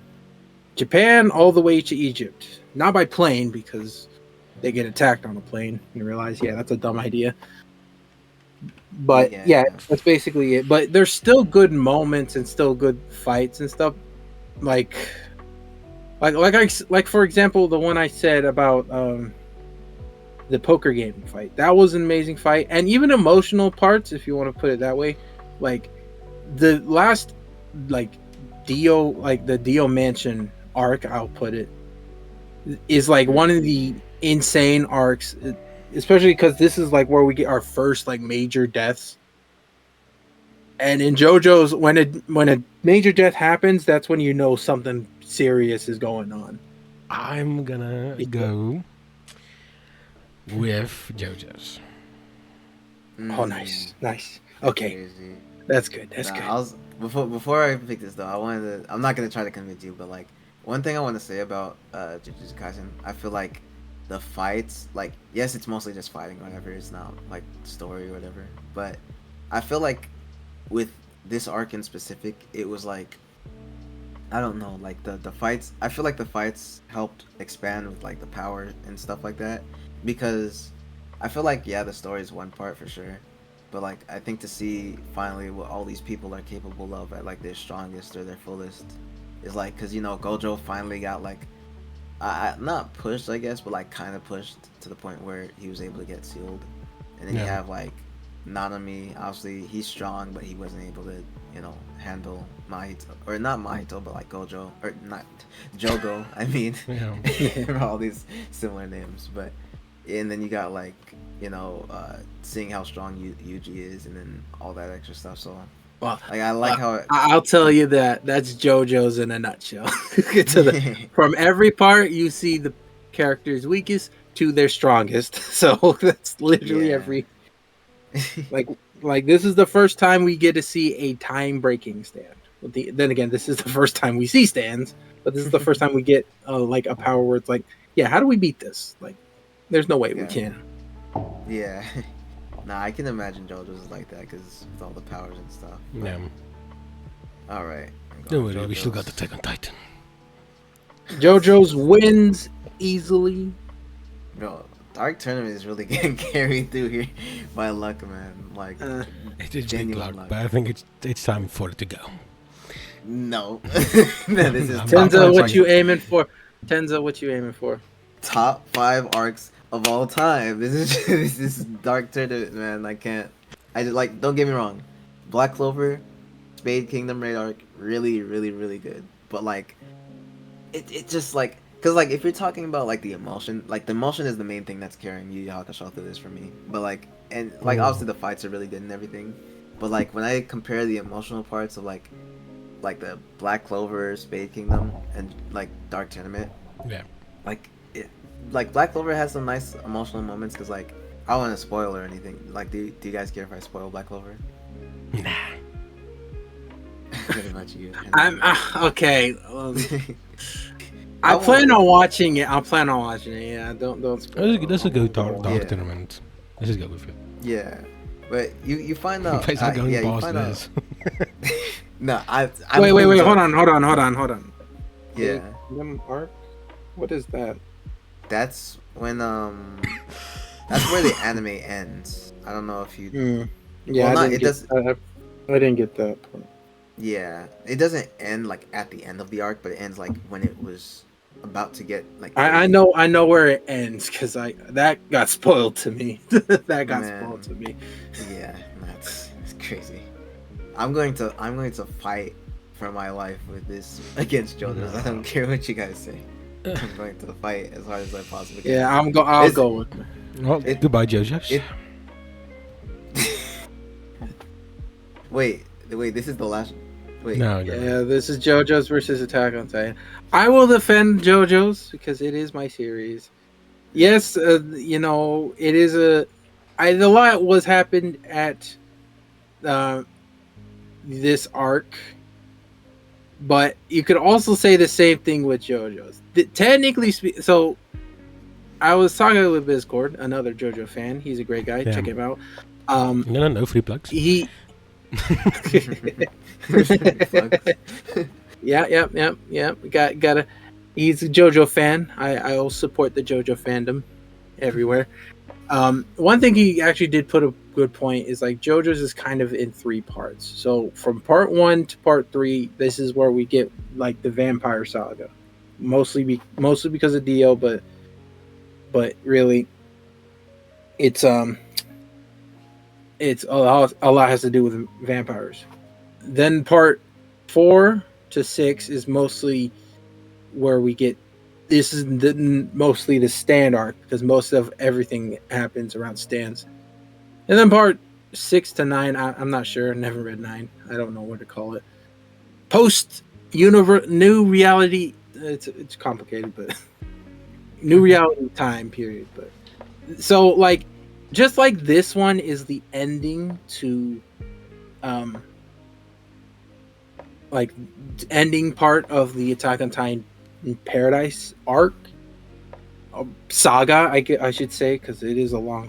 Japan all the way to Egypt. Not by plane, because they get attacked on a plane. You realize, yeah, that's a dumb idea. But yeah, that's basically it. But there's still good moments and still good fights and stuff. Like for example, the one I said about the poker game fight. That was an amazing fight, and even emotional parts, if you want to put it that way. Like the last, like the Dio Mansion arc, I'll put it, is like one of the insane arcs. Especially because this is like where we get our first like major deaths. And in JoJo's, when a major death happens, that's when you know something serious is going on. I'm gonna go with JoJo's. Oh, nice. Okay, Crazy. that's good. That's good. Before I pick this though, I'm not gonna try to convince you, but like one thing I want to say about Jujutsu Kaisen, I feel like the fights, like, yes, it's mostly just fighting or whatever, it's not like story or whatever, but I feel like with this arc in specific, it was like, I don't know, like the fights, I feel like the fights helped expand with like the power and stuff like that, because I feel like, yeah, the story is one part for sure, but like I think to see finally what all these people are capable of at like their strongest or their fullest is like, because you know Gojo finally got like not pushed, I guess, but like kind of pushed to the point where he was able to get sealed. And then you have like Nanami, obviously he's strong, but he wasn't able to, you know, handle Mahito, or not Mahito, but like Gojo, or not Jogo. I mean, all these similar names. But and then you got like, you know, seeing how strong Yuji is, and then all that extra stuff. So. Well, like I like how I'll tell you that's JoJo's in a nutshell. From every part, you see the character's weakest to their strongest. So that's literally every. Like this is the first time we get to see a time-breaking stand. Then again, this is the first time we see stands, but this is the first time we get like a power where it's like, yeah, how do we beat this? Like, there's no way we can. Yeah. Nah, I can imagine JoJo's is like that because with all the powers and stuff. Yeah. All right. Don't worry, we still got the Attack on Titan. JoJo's wins easily. Bro, Dark Tournament is really getting carried through here by luck, man. Like, it is big luck, but I think it's time for it to go. No. No, this is Tenza, what you aiming for? Tenza, what you aiming for? Top 5 arcs of all time. This is Dark Tournament, man. I can't. I just like. Don't get me wrong. Black Clover, Spade Kingdom Raid arc, really, really, really good. But like, it just like, cause like if you're talking about like the emotion is the main thing that's carrying Yu Yu Hakusho through this for me. But like, and like obviously the fights are really good and everything. But like when I compare the emotional parts of like the Black Clover, Spade Kingdom, and like Dark Tournament, like Black Clover has some nice emotional moments because like I don't want to spoil or anything. Like, do you guys care if I spoil Black Clover? Nah. Pretty much you. I'm okay. I plan on watching it. Yeah, don't spoil. Let's go Dark Tournament. Let's just go with it. Yeah, but you find out. You find out. No, wait. Hold on. Yeah. Arc? What is that? That's when that's where the anime ends. I don't know if you. Yeah, I didn't get that part. Yeah, it doesn't end like at the end of the arc, but it ends like when it was about to get like. I know where it ends because that got spoiled to me. Spoiled to me. Yeah, that's crazy. I'm going to fight for my life with this against JoJo's. I don't care what you guys say. I'm going to fight as hard as I possibly can. Yeah, I'll It's- go with. Well, goodbye, JoJo's. it- Wait, this is the last. Wait, No, Yeah, this is JoJo's versus Attack on Titan. I will defend JoJo's because it is my series. Yes, it is a lot was happened at this arc, but you could also say the same thing with JoJo's. Technically, so I was talking with Discord, another JoJo fan. He's a great guy. Yeah. Check him out. No, free plugs. He. Yeah. Gotta. He's a JoJo fan. I will support the JoJo fandom everywhere. One thing he actually did put a good point is like JoJo's is kind of in 3 parts. So from part 1 to part 3, this is where we get like the vampire saga, mostly because of Dio, but really, it's a lot has to do with vampires. Then part 4 to 6 is mostly where we get. This is mostly the stand arc because most of everything happens around stands. And then part 6 to 9, I'm not sure. Never read 9. I don't know what to call it. Post new reality. It's complicated, but new reality time period. But so like, just like this one is the ending to, like ending part of the Attack on Titan Paradise arc, saga, I should say, because it is a long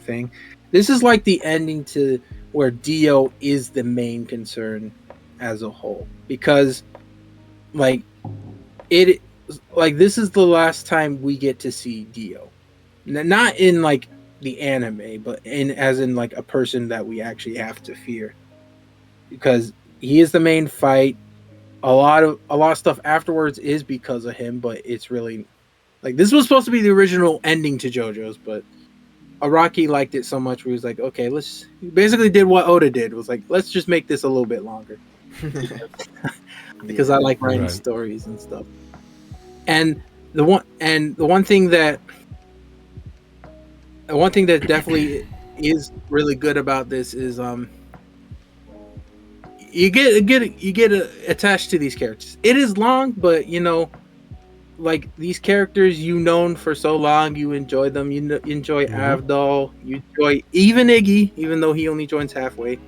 thing. This is like the ending to where Dio is the main concern as a whole, because like this is the last time we get to see Dio, not in like the anime, but as in like a person that we actually have to fear, because he is the main fight. A lot of stuff afterwards is because of him, but it's really like this was supposed to be the original ending to JoJo's, but Araki liked it so much, where he was like, okay, he basically did what Oda did, was like, let's just make this a little bit longer. Because I like writing stories and stuff. And the one thing that definitely is really good about this is you get attached to these characters. It is long, but like these characters known for so long, you enjoy them. You enjoy Avdol. You enjoy even Iggy, even though he only joins halfway.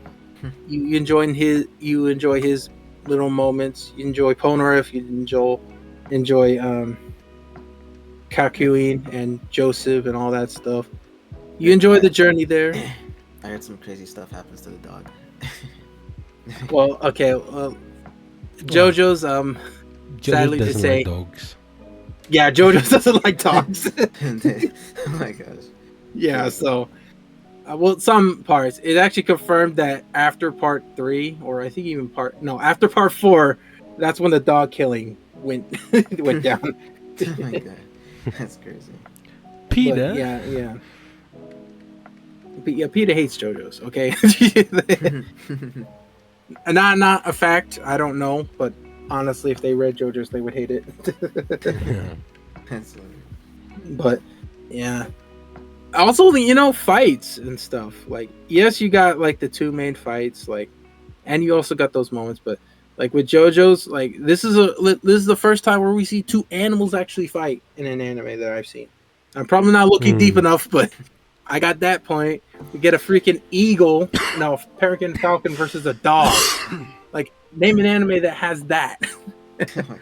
You enjoy his little moments. You enjoy Polnareff. You enjoy Kakuin and Joseph and all that stuff. You enjoy the journey there. I heard some crazy stuff happens to the dog. Well, okay. JoJo's sadly to say, like dogs. Yeah, JoJo doesn't like dogs. Oh my gosh. Yeah, so some parts it actually confirmed that after part 3, or I think even after part 4, that's when the dog killing went down. Oh my god, that's crazy. Peter. But yeah. Peter hates JoJo's. Okay. Not a fact. I don't know, but honestly, if they read JoJo's, they would hate it. Yeah. That's funny. But yeah. Also, fights and stuff. Like, yes, you got like the 2 main fights, like, and you also got those moments. But like with JoJo's, like this is the first time where we see 2 animals actually fight in an anime that I've seen. I'm probably not looking deep enough, but I got that point. We get a freaking eagle, peregrine falcon versus a dog. Like, name an anime that has that. Oh my gosh.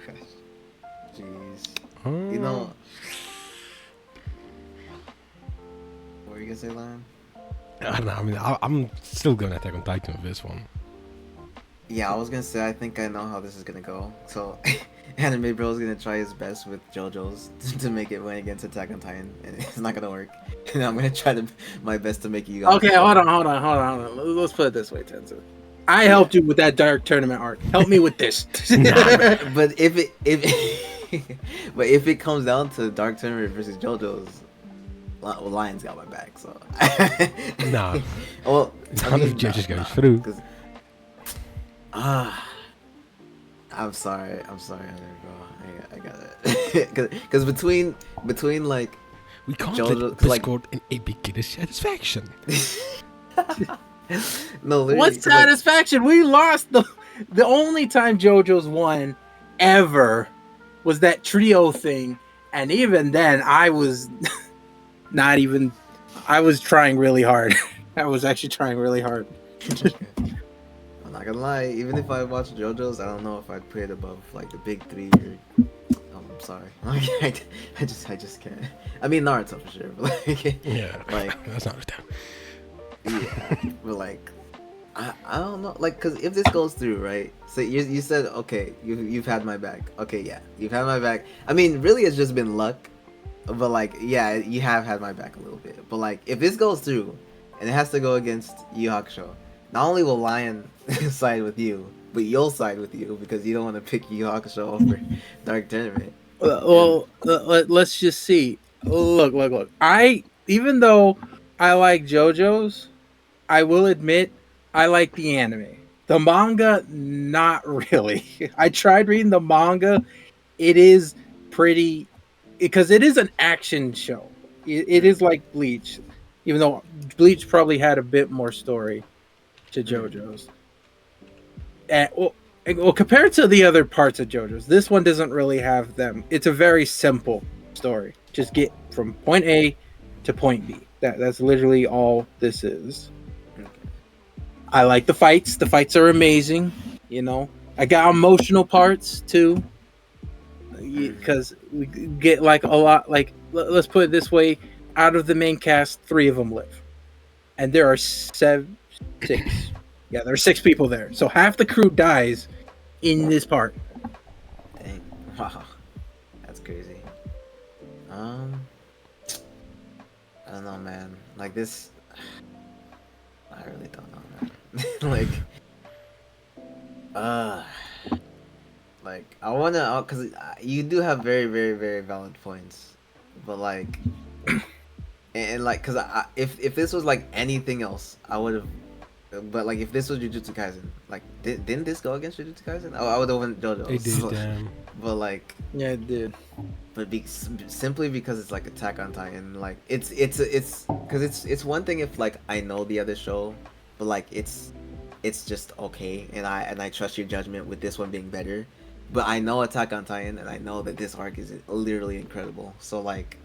Jeez. What were you gonna say, Lion? I don't know. I mean, I'm still going to Attack on Titan with this one. Yeah, I was gonna say I think I know how this is gonna go. So, Anime Bro is gonna try his best with JoJo's to make it win against Attack on Titan, and it's not gonna work. And I'm gonna try my best to make you guys. Okay, hold on. Let's put it this way, Tensa. I helped you with that Dark Tournament arc. Help me with this. But if it comes down to Dark Tournament versus JoJo's, well, Lion's got my back. So. Nah. Well, None of JoJo's goes through. I I'm sorry, bro. I got it. Because between like We can't JoJo, let 'cause, like, Discord and a beginner's satisfaction. no, literally. What 'cause, like, satisfaction? We lost the only time JoJo's won ever was that trio thing, and even then I was not even. I was trying really hard. I was actually trying really hard. okay. I'm not gonna lie. Even if I watch JoJo's, I don't know if I'd put it above like the big three. Or I'm sorry. I just can't. I mean Naruto for sure, but like Yeah, like that's not it. yeah, but like I don't know, like, because if this goes through, right? So you said, okay, you've had my back. Okay, yeah, you've had my back. I mean, really, it's just been luck, but like, yeah, you have had my back a little bit. But like, if this goes through, and it has to go against Yu Hakusho, not only will Lion side with you, but you'll side with you because you don't want to pick Yu Hakusho over Dark Tournament. Well, let's just see. Look. Even though I like JoJo's, I will admit I like the anime. The manga, not really. I tried reading the manga. It is pretty because it is an action show. It is like Bleach, even though Bleach probably had a bit more story to JoJo's. Well, compared to the other parts of JoJo's, this one doesn't really have them. It's a very simple story. Just get from point A to point B. That's literally all this is. I like the fights. The fights are amazing. You know, I got emotional parts too, because we get like a lot. Like, let's put it this way: out of the main cast, 3 of them live, and there are 6. Yeah, there are 6 people there, so half the crew dies in this part. Dang. Wow, that's crazy. I don't know, man. Like this, I really don't know, man. Like I wanna, cause you do have very, very, very valid points, but like, and like, cause if this was like anything else, I would have. But like, if this was Jujutsu Kaisen, like, didn't this go against Jujutsu Kaisen? Oh, I would have went JoJo. It did. But like, Yeah, it did. but simply because it's like Attack on Titan, like it's because it's one thing if like I know the other show, but like it's just okay, and I trust your judgment with this one being better. But I know Attack on Titan, and I know that this arc is literally incredible. So like,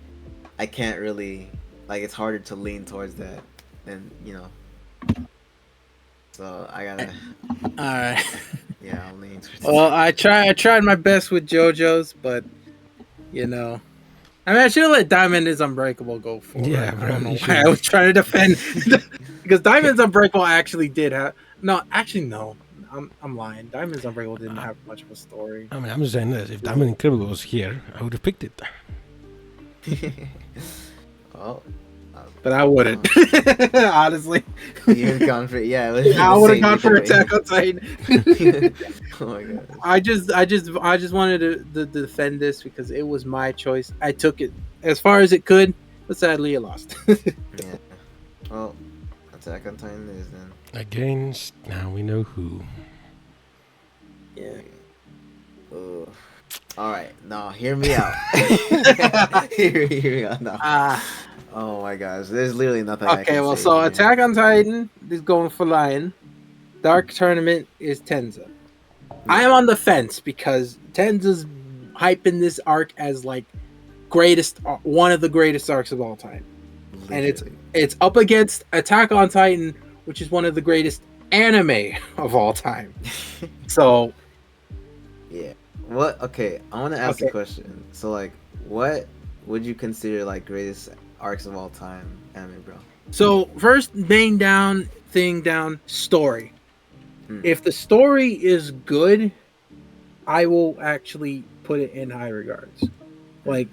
I can't really, like, it's harder to lean towards that than, you know. So I gotta. All right. Yeah, I'll lean towards. Well, I tried my best with JoJo's, but you know, I mean, I should have let Diamond is Unbreakable go for it. Yeah, I don't know you why I was trying to defend because Diamond's Unbreakable actually did have no. Actually, no. I'm lying. Diamond's Unbreakable didn't have much of a story. I mean, I'm just saying this. If Diamond Incredible was here, I would have picked it. Well, But I wouldn't. Honestly, you've gone for yeah. I would have gone for Attack on Titan. Oh my god. I just wanted to defend this because it was my choice. I took it as far as it could, but sadly it lost. Yeah. Well, Attack on Titan is then. Against, now we know who. Yeah. All right, now hear me out. hear me out now. Oh my gosh, there's literally nothing. I Okay, can well, say so here. Attack on Titan is going for Lion. Dark Tournament is Tenza. I am on the fence because Tenza's hyping this arc as like one of the greatest arcs of all time, and it's up against Attack on Titan, which is one of the greatest anime of all time. So, yeah. What? Okay, I want to ask a question. So, like, what would you consider like greatest arcs of all time anime, bro? So first main thing story. If the story is good, I will actually put it in high regards. Like,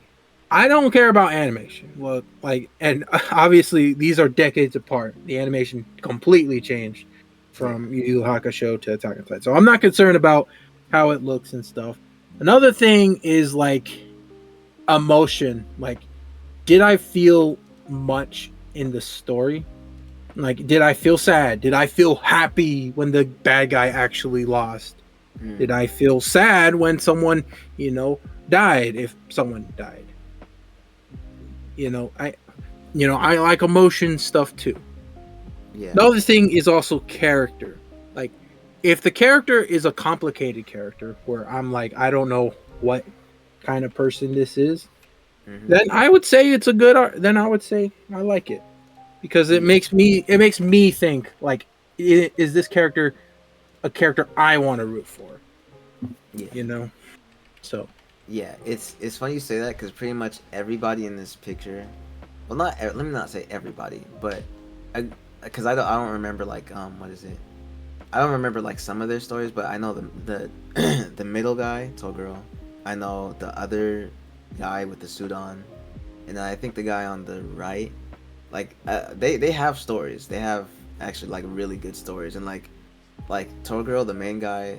I don't care about animation. Well, like, and obviously these are decades apart. The animation completely changed from Yu Yu Hakusho to Attack on Titan. So I'm not concerned about how it looks and stuff. Another thing is like emotion. Like, did I feel much in the story? Like, did I feel sad? Did I feel happy when the bad guy actually lost? Did I feel sad when someone, died? If someone died, I like emotion stuff too. Yeah. The other thing is also character. Like, if the character is a complicated character where I'm like, I don't know what kind of person this is, then I would say it's a good art. Then I would say I like it because it makes me think like, is this character a character I want to root for? Yeah. So Yeah, it's funny you say that because pretty much everybody in this picture, well, let me not say everybody, but because I don't remember like what is it? I don't remember like some of their stories, but I know the the middle guy, Toguro. I know the other guy with the suit on, and I think the guy on the right, like they have stories. They have actually like really good stories, and like Toguro, the main guy,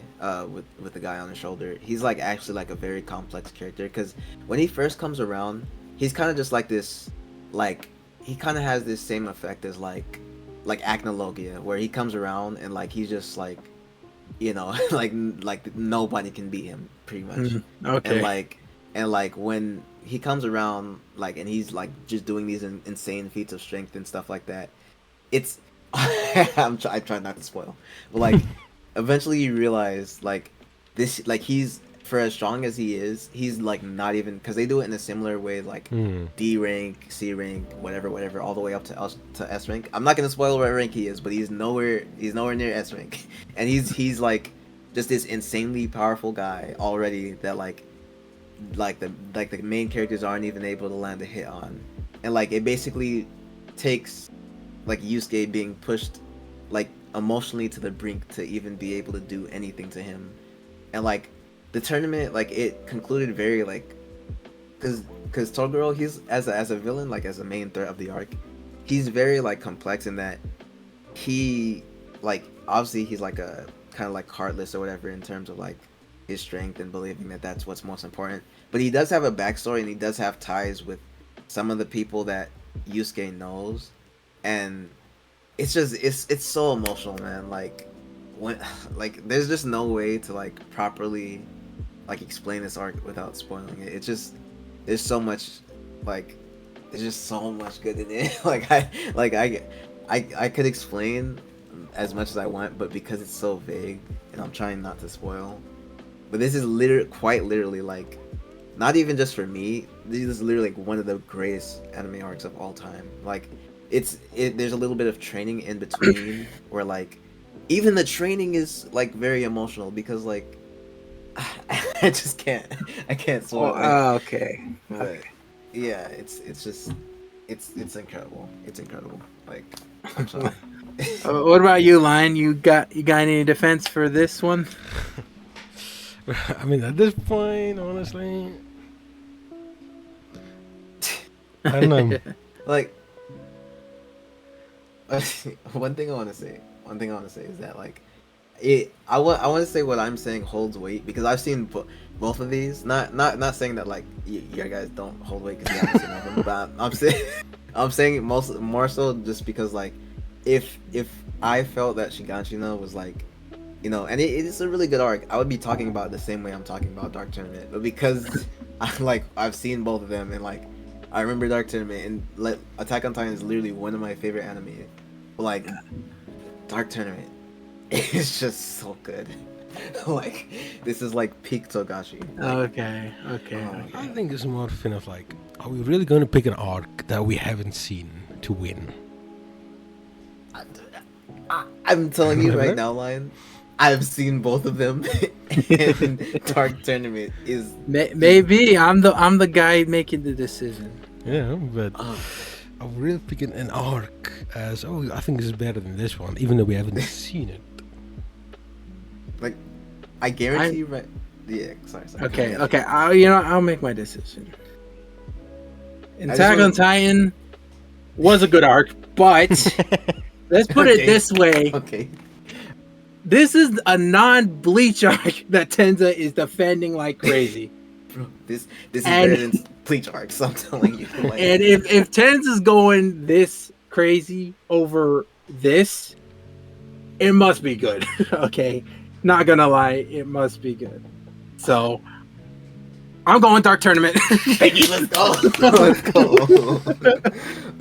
with the guy on his shoulder, he's like actually like a very complex character because when he first comes around, he's kind of just like this, like he kind of has this same effect as like Acnologia, where he comes around and like he's just like, like nobody can beat him pretty much. Okay. And like when he comes around, like, and he's like just doing these insane feats of strength and stuff like that, it's I try not to spoil, but like eventually you realize like this, like he's, for as strong as he is, he's like not even, because they do it in a similar way, like D rank, C rank, whatever, all the way up to S rank. I'm not gonna spoil what rank he is, but he's nowhere near S rank, and he's like just this insanely powerful guy already that like the main characters aren't even able to land a hit on, and like it basically takes like Yusuke being pushed like emotionally to the brink to even be able to do anything to him. And like the tournament, like it concluded very like, because Toguro, he's as a villain, like as a main threat of the arc, he's very like complex in that he, like, obviously he's like a kind of like heartless or whatever in terms of like his strength and believing that that's what's most important, but he does have a backstory and he does have ties with some of the people that Yusuke knows, and it's just it's so emotional, man. Like when like there's just no way to like properly like explain this arc without spoiling it. It's just, there's so much, like there's just so much good in it. I could explain as much as I want, but because it's so vague and I'm trying not to spoil, but this is quite literally like, not even just for me, this is literally like one of the greatest anime arcs of all time. Like there's a little bit of training in between where like even the training is like very emotional because like I just can't spoil it. Okay. But yeah, it's just it's incredible. It's incredible. Like I'm sorry. What about you, Lion? You got any defense for this one? I mean, at this point, honestly, I don't know. Like one thing I want to say is that like I want to say what I'm saying holds weight because I've seen both of these. Not saying that like you guys don't hold weight because you haven't seen them, but I'm saying more so just because like if I felt that Shiganshina was like, and it's a really good arc, I would be talking about it the same way I'm talking about Dark Tournament, but because I've seen both of them and like I remember Dark Tournament and like Attack on Titan is literally one of my favorite anime, but like Dark Tournament, it's just so good. Like this is like peak Togashi. Like, Okay. I think it's more of of like, are we really going to pick an arc that we haven't seen to win? I'm telling you right now, Lion, I've seen both of them, and Dark Tournament is maybe I'm the guy making the decision. Yeah, but I'm really picking an arc as, I think this is better than this one, even though we haven't seen it. Like, I guarantee you, right? Yeah, sorry. Okay. I'll make my decision. Attack on Titan was a good arc, but let's put it this way. Okay. This is a non-bleach arc that Tenza is defending like crazy. Bro, this is better than bleach arcs, I'm telling you. Like, and if Tenza's going this crazy over this, it must be good. Okay. Not gonna lie, it must be good. So I'm going Dark Tournament. Peggy, let's go. Let's go.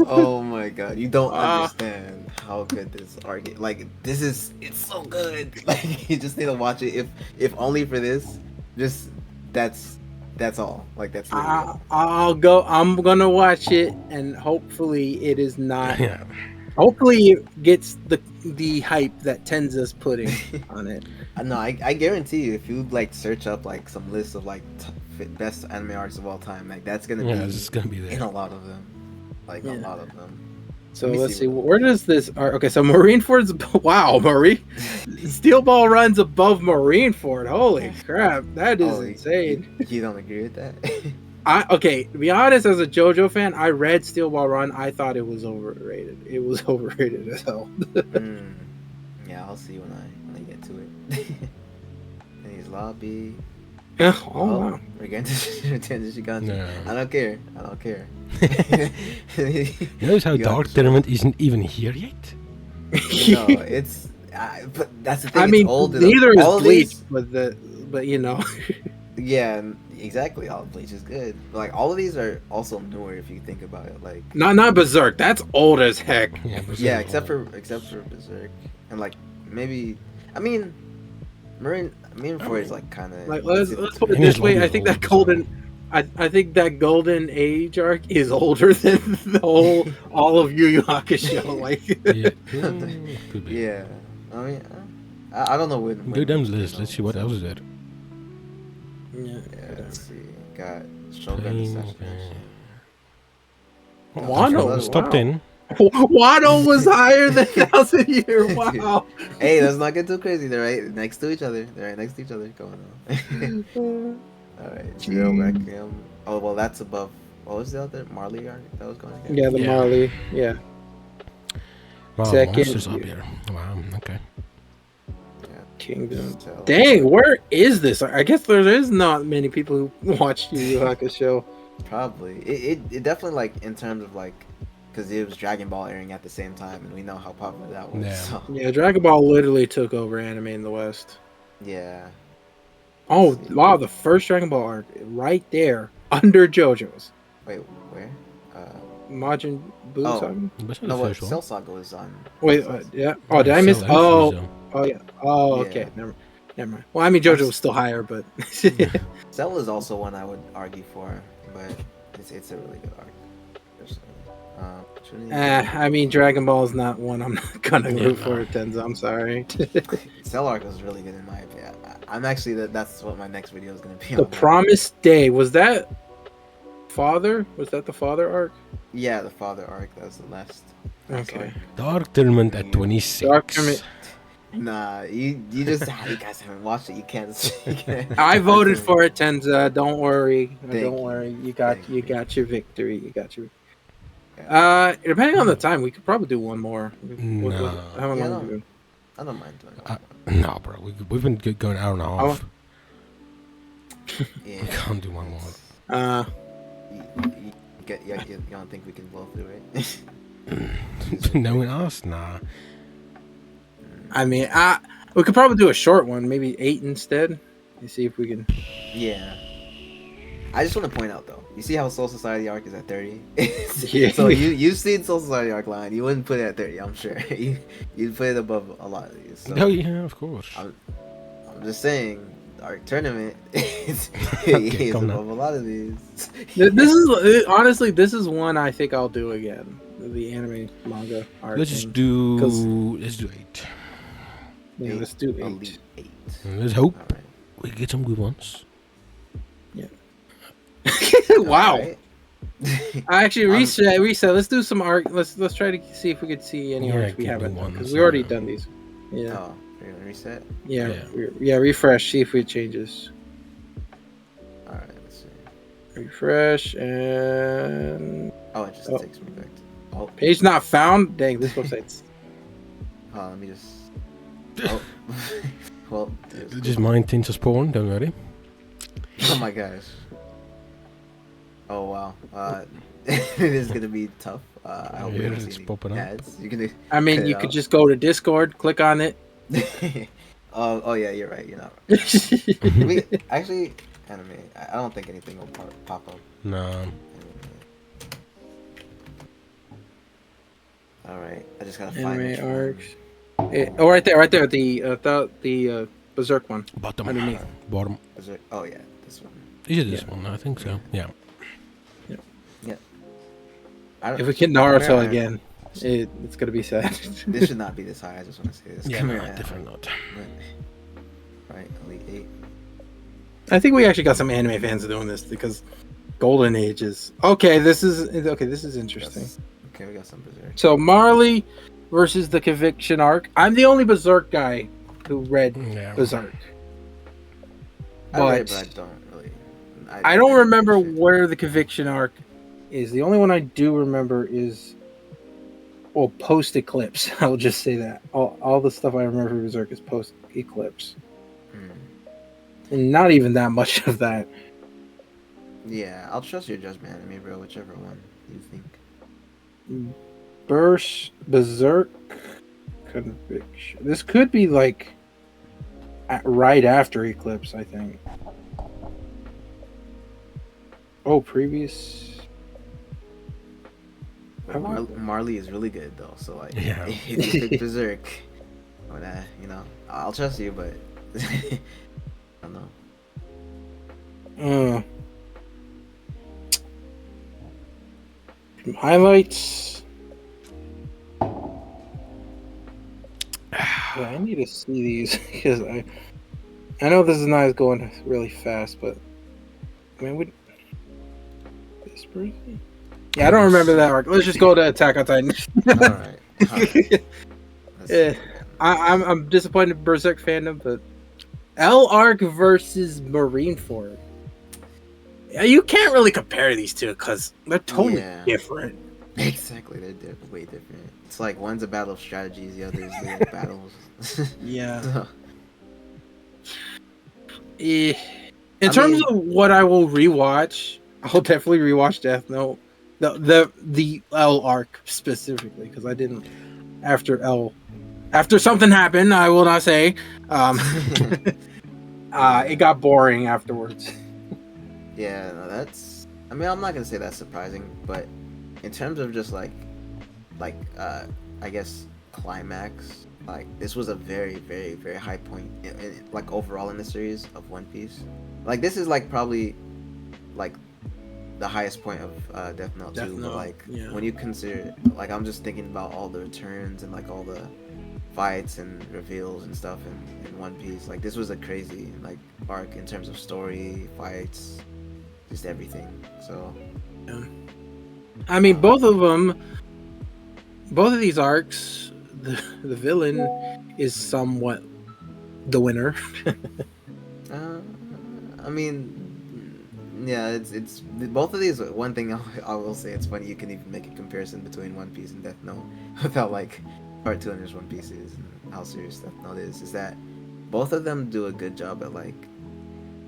Oh my god, you don't understand how good this arc is. Like it's so good. Like you just need to watch it if only for this. Just that's all. Like that's literally all. I'll go. I'm gonna watch it, and hopefully it is not. Yeah. Hopefully it gets the hype that Tenza's putting on it. No, I guarantee you, if you like search up like some list of like best anime arcs of all time, like that's gonna be it's gonna be there in a lot of them, like a lot of them. So let's see, where does this arc? Okay, so Marineford's Steel Ball runs above Marineford. Holy crap, that is insane. You don't agree with that? Okay, to be honest, as a JoJo fan, I read Steel Ball Run. I thought it was overrated. It was overrated as hell. Yeah, I'll see when I get to it. And he's lobby. Wow. We're getting to shiganshina. No. I don't care. Notice how Dark Tournament isn't even here yet? No, it's but that's the thing. I mean, old neither is all Bleach, these, but you know. Yeah, exactly. All Bleach is good. But, like all of these are also newer if you think about it. Like not Berserk. That's old as heck. Yeah, except for Berserk and like maybe Marineford is like kind of like let's put it this way. I think that golden age arc is older than the all of Yu Yu Hakusho. Like yeah. I mean, I don't know when. Go down the list. Let's see what else is there. Yeah. Let's see. Got Shogun. Wano was top 10. Wano was higher than 1,000 Year. Wow. Hey, let's not get too crazy. They're right next to each other. Going on. All right. Zero Requiem. Oh well, that's above. What was the other Marley arc that was going against? Yeah, the Marley. Yeah. Wow, Second monsters up here. Wow. Okay. Kingdom. Dang, where is this? I guess there is not many people who watch Yu Yu Hakusho. Probably. It definitely like in terms of like because it was Dragon Ball airing at the same time, and we know how popular that was. Yeah. So. Yeah, Dragon Ball literally took over anime in the West. Yeah. Oh wow, the first Dragon Ball arc right there under JoJo's. Wait, where? Majin Buu Saga? No, what? Cell Saga was on. Wait, yeah. Oh, did I miss? Oh, yeah. Oh, okay. Never mind. Well, I mean, JoJo was still higher, but Cell is also one I would argue for, but it's a really good arc. I mean, Dragon Ball is not one I'm not gonna root for. Tenza, I'm sorry. Cell arc was really good in my opinion. I'm actually that's what my next video is gonna be. The Promised Day, was that Father? Was that the Father arc? Yeah, the Father arc. That was the last. Okay. Dark Tournament at 26. Dark Tournament. Nah, you guys haven't watched it. You can't. I voted for it, Tenza. Don't worry. Don't worry. You got your victory. You got your. Depending on the time, we could probably do one more. No. I don't mind doing it. No, bro. We've been going hour and a half. Yeah. We can't do one more. You don't think we can blow through it? No one asked. Nah. I mean, we could probably do a short one, maybe 8 instead. And see if we can. Yeah. I just want to point out though. You see how Soul Society arc is at 30? Yeah. So you've seen Soul Society arc line. You wouldn't put it at 30, I'm sure. You'd put it above a lot of these. So Oh yeah, of course. I'm just saying, Arc Tournament is above a lot of these. This is honestly, this is one I think I'll do again. The anime manga art. Let's do 8. Yeah, let's do 8. Elite 8. And let's hope we get some good ones. Yeah. Wow. Right. I actually reset. Let's do some art. Let's try to see if we could see any arcs we haven't done, because we already done these. Yeah. Oh, you're gonna reset? Yeah. Refresh. See if it changes. All right. Let's see. Refresh and. Oh, it just takes me back to. Oh. Page not found. Dang, this website's. Let me just. Oh. Well. Just mind Tinta spawn. Don't worry. Oh my gosh. Oh wow. It is gonna be tough. I hope you don't see any ads. I mean, you could just go to Discord, click on it. Oh yeah, you're right. You're not. We actually anime. I don't think anything will pop up. No. All right, I just gotta find which Anime one. arcs. Oh, right there. The berserk one. Bottom. Underneath. Bottom. Is it? Oh yeah, this one. Is it this Yeah. one? I think so. Yeah. Yeah. I don't, If we get come Naruto here, again, it's gonna be sad. This should not be this high. I just want to say this. Yeah, Come no, here, definitely not. Right, Elite 8. I think we actually got some anime fans doing this because Golden Age is okay. This is interesting. Okay, we got some Berserk. So Marley versus the Conviction arc. I'm the only Berserk guy who read Yeah. Berserk. I read it, But but I don't really. I don't remember where the Conviction arc is. The only one I do remember is post Eclipse. I'll just say that. All the stuff I remember from Berserk is post Eclipse. And not even that much of that. Yeah, I'll trust your judgment, anime, bro. Whichever one you think. Berserk Conviction. This could be like right after Eclipse, I think. Oh, previous. Marley is really good though, so like, Yeah. if you pick Berserk, but I'll trust you, but I don't know. Highlights. Yeah, I need to see these because I know this is not going really fast, but I mean, this person. Yeah, I don't remember that arc. Let's just go to Attack on Titan. All right. Yeah, I'm disappointed in Berserk fandom, but L arc versus Marineford. Yeah, you can't really compare these two because they're totally different. Exactly, they're way different. It's like one's a battle of strategies, the other is like battles. Yeah. So, In terms of what I will rewatch, I'll definitely rewatch Death Note, the L arc specifically, because I didn't after something happened. I will not say. It got boring afterwards. yeah, that's. I mean, I'm not gonna say that's surprising, but in terms of just like I guess climax. Like this was a very, very, very high point, like overall in the series of One Piece. Like this is like probably like the highest point of Death Note too. But like when you consider, like I'm just thinking about all the returns and like all the fights and reveals and stuff in One Piece. Like this was a crazy like arc in terms of story, fights, just everything. So. Yeah. I mean, both of these arcs. The villain is somewhat the winner. I mean, yeah, it's both of these. One thing I will say, it's funny you can even make a comparison between One Piece and Death Note without like Part 2 and One Piece is and how serious Death Note is that both of them do a good job at like,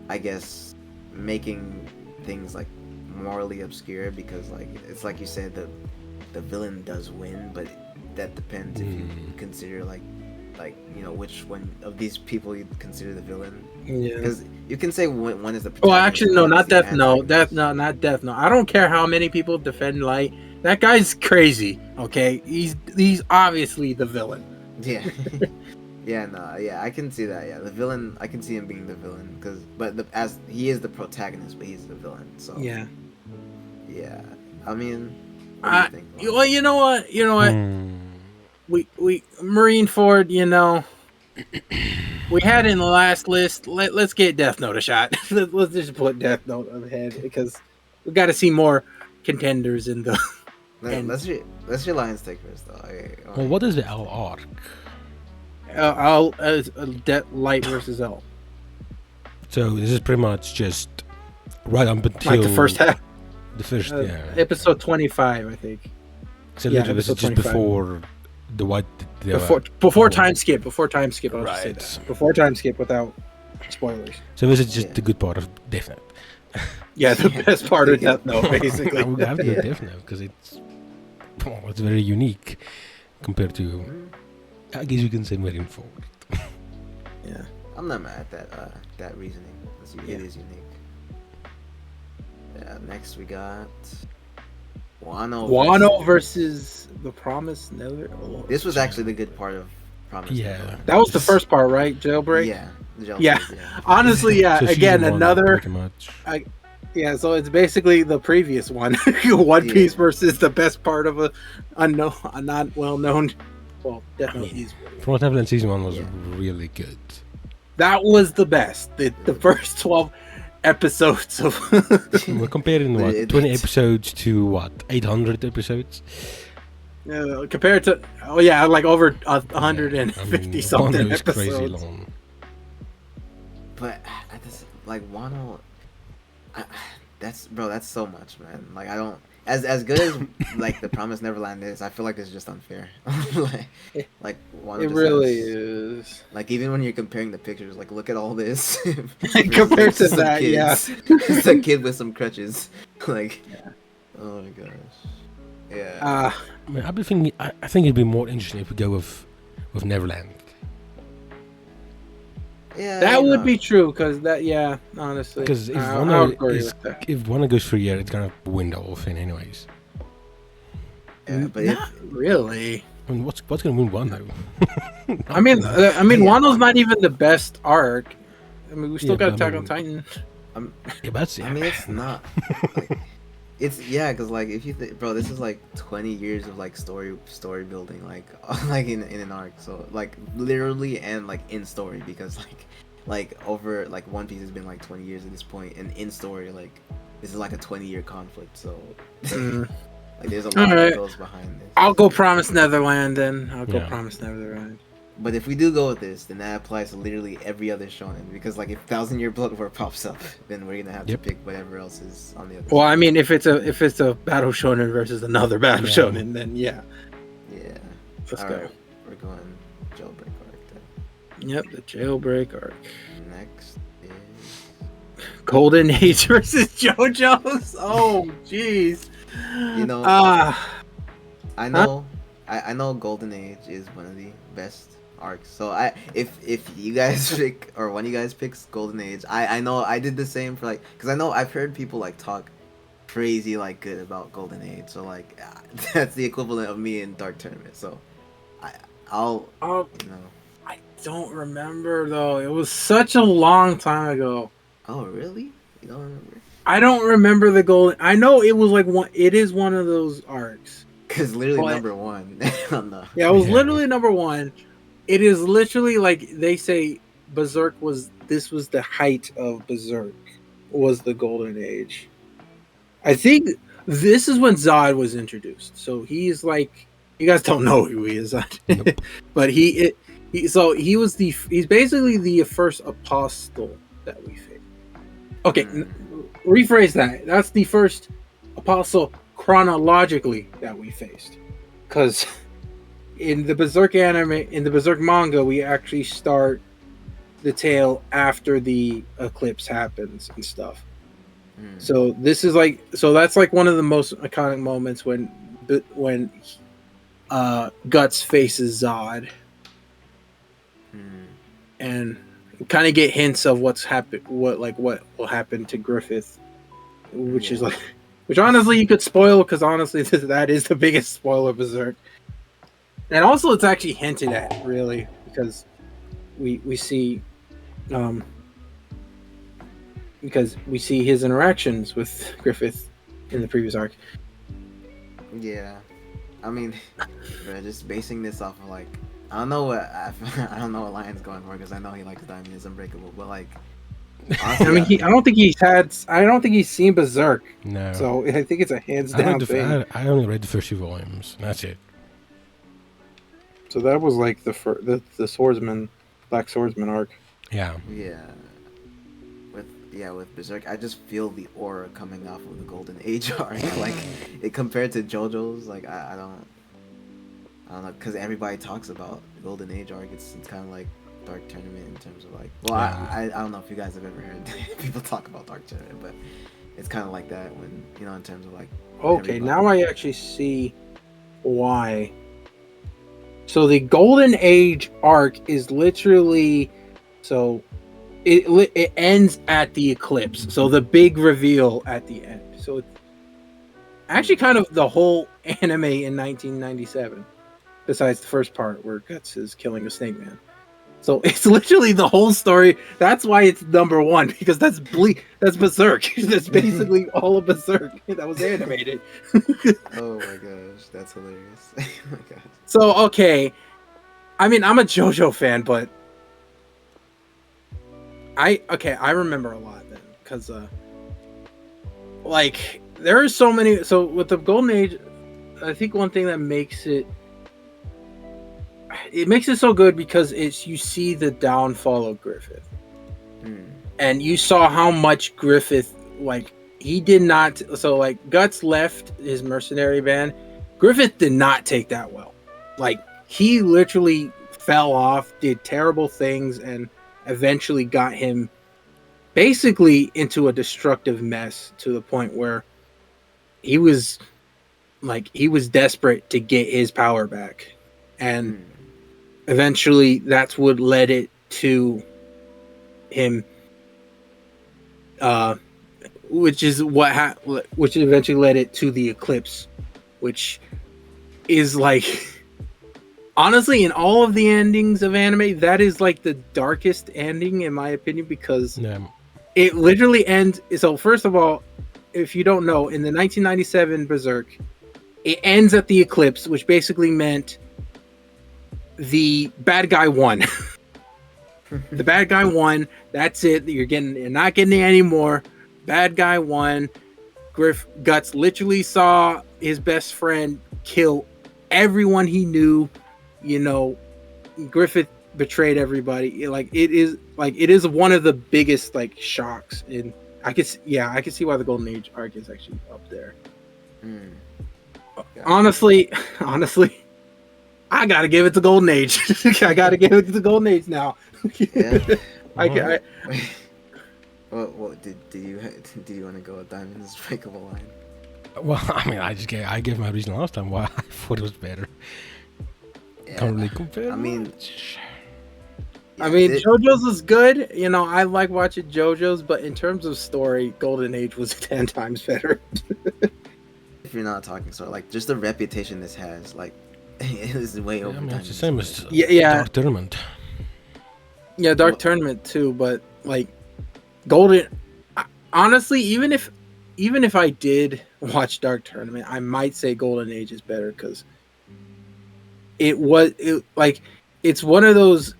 I guess, making things like morally obscure because like it's like you said the villain does win, but that depends if you consider like which one of these people you consider the villain. Yeah, because you can say one is the protagonist. Well, actually, no, not Death Note. Not Death Note. I don't care how many people defend Light. That guy's crazy. Okay, he's obviously the villain. Yeah. Yeah, I can see that. Yeah, the villain. I can see him being the villain as he is the protagonist, but he's the villain. So yeah. I mean, what do you think? Well, you know what? We Marineford, we had in the last list. Let's get Death Note a shot. Let's just put Death Note ahead because we got to see more contenders in the. Let's your Lions take first, though. Okay, well, what is the L arc? Light versus L. So this is pretty much just right up until like the first half. The first, episode 25, I think. So literally, this is just 25. Before the white. Before time skip. Before time skip, I'll just say that. Before time skip, without spoilers. So this is just the good part of Death Note. Yeah, the best part of Death Note, basically. I would have to go Death Note because it's very unique compared to. I guess you can say Marineford. Yeah. I'm not mad at that reasoning. It is unique. Yeah. Next we got Wano versus the Promised Nether. Oh, This was actually the good part of Promise Yeah. Neverland. that was the first part, right? Jailbreak. Yeah. Jailbreak, Yeah. yeah. Honestly, yeah. So Again, season one, another. pretty much. Yeah, so it's basically the previous one. One Piece versus the best part of a not well known. Well, Death Note is. Promised Neverland season 1 was really good. That was the best. The first 12 episodes of. We're comparing what 20 episodes to what 800 episodes. Compared to like over 150 something Wano is episodes. crazy long. But like Wano, that's so much, man. Like I don't as good as like the Promised Neverland is. I feel like it's just unfair. like Wano. It really is. Like even when you're comparing the pictures, like look at all this compared to that, kids. It's a kid with some crutches. Like, oh my gosh. Yeah. I've been thinking. I think it'd be more interesting if we go with Neverland. Yeah, that would be true because honestly, because if Wano goes for a year, it's gonna win the whole thing, anyways. Yeah, but not really. I mean, what's gonna win Wano? I mean, Wano's not even the best arc. I mean, we still got Attack on Titan. I mean, it's not. It's because like if you bro, this is like 20 years of like story building, like in an arc. So like literally and like in story, because like over like One Piece has been like 20 years at this point, and in story like this is like a 20-year conflict. So like there's a lot that goes behind this. I'll go Promise Netherland then. Promise Netherland. But if we do go with this, then that applies to literally every other shonen. Because like if 1,000-Year Blood War pops up, then we're gonna have to pick whatever else is on the other. Well, side. I mean, if it's a battle shonen versus another battle shonen, then yeah. Let's go. Right, we're going Jailbreak arc then. Yep, the Jailbreak arc. Next is Golden Age versus JoJo's. Oh, jeez. You know. I know. I know Golden Age is one of the best arcs. So if you guys pick, or one of you guys picks Golden Age, I know I did the same for like, because I know I've heard people like talk crazy like good about Golden Age. So like that's the equivalent of me in Dark Tournament. So I'll I don't remember though. It was such a long time ago. Oh really? You don't remember? I don't remember the Golden. I know it was like one. It is one of those arcs. Cause literally number one. Yeah, it was literally number one. It is literally like they say Berserk was. This was the height of Berserk. Was the Golden Age. I think this is when Zod was introduced. So he's like, you guys don't know who he is, nope. But he's basically the first apostle that we face. Okay, rephrase that. That's the first apostle chronologically that we faced, because in the Berserk anime, in the Berserk manga, we actually start the tale after the eclipse happens and stuff. So this is like, so that's like one of the most iconic moments when Guts faces Zod, and kind of get hints of what will happen to Griffith, which is like, which honestly you could spoil, because honestly that is the biggest spoiler of Berserk. And also it's actually hinted at, really, because we see his interactions with Griffith in the previous arc. Yeah, I mean, just basing this off of like, I don't know what Lion's going for, because I know he likes Diamond is Unbreakable, but like, honestly, I mean, I don't think he's seen Berserk. No. So I think it's a hands down thing. I only read the first 2 volumes. That's it. So that was like the swordsman, Black Swordsman arc. Yeah. With Berserk, I just feel the aura coming off of the Golden Age arc. Like, it compared to JoJo's, like I don't know, because everybody talks about the Golden Age arc. It's kind of like Dark Tournament in terms of like, well, I don't know if you guys have ever heard people talk about Dark Tournament, but it's kind of like that when, you know, in terms of like. Okay, now I actually see why. So the Golden Age arc is literally So it ends at the eclipse. So the big reveal at the end. So it's actually kind of the whole anime in 1997, besides the first part where Guts is killing a snake man. So it's literally the whole story. That's why it's number one, because that's that's Berserk. That's basically all of Berserk that was animated. Oh my gosh, that's hilarious. Oh my gosh. So okay, I mean I'm a JoJo fan, but I remember a lot then because like there are so many. So with the Golden Age, I think one thing that makes it so good because it's you see the downfall of Griffith. And you saw how much Griffith, like, he did not. So, like, Guts left his mercenary band. Griffith did not take that well. Like, he literally fell off, did terrible things, and eventually got him basically into a destructive mess to the point where he was desperate to get his power back. And eventually that's what led it to him. Which eventually led it to the eclipse, which is like, honestly, in all of the endings of anime, that is like the darkest ending in my opinion, because it literally ends. So first of all, if you don't know, in the 1997 Berserk, it ends at the eclipse, which basically meant the bad guy won. The bad guy won. That's it. You're not getting it anymore. Bad guy won. Guts literally saw his best friend kill everyone he knew. You know, Griffith betrayed everybody. It is one of the biggest like shocks. And I can see why the Golden Age arc is actually up there. Honestly, I gotta give it to Golden Age. I gotta give it to Golden Age now. Yeah. Well, did you want to go with Diamond's breakable line? Well, I mean, I gave my reason last time why I thought it was better. Yeah, Can't really compare. I mean, JoJo's is good. You know, I like watching JoJo's, but in terms of story, Golden Age was 10 times better. If you're not talking story, like just the reputation this has, like it is way over. I mean, it's the same as Dark Tournament. Yeah, Dark Tournament too, but like Golden. Honestly, even if I did watch Dark Tournament, I might say Golden Age is better because it's one of those.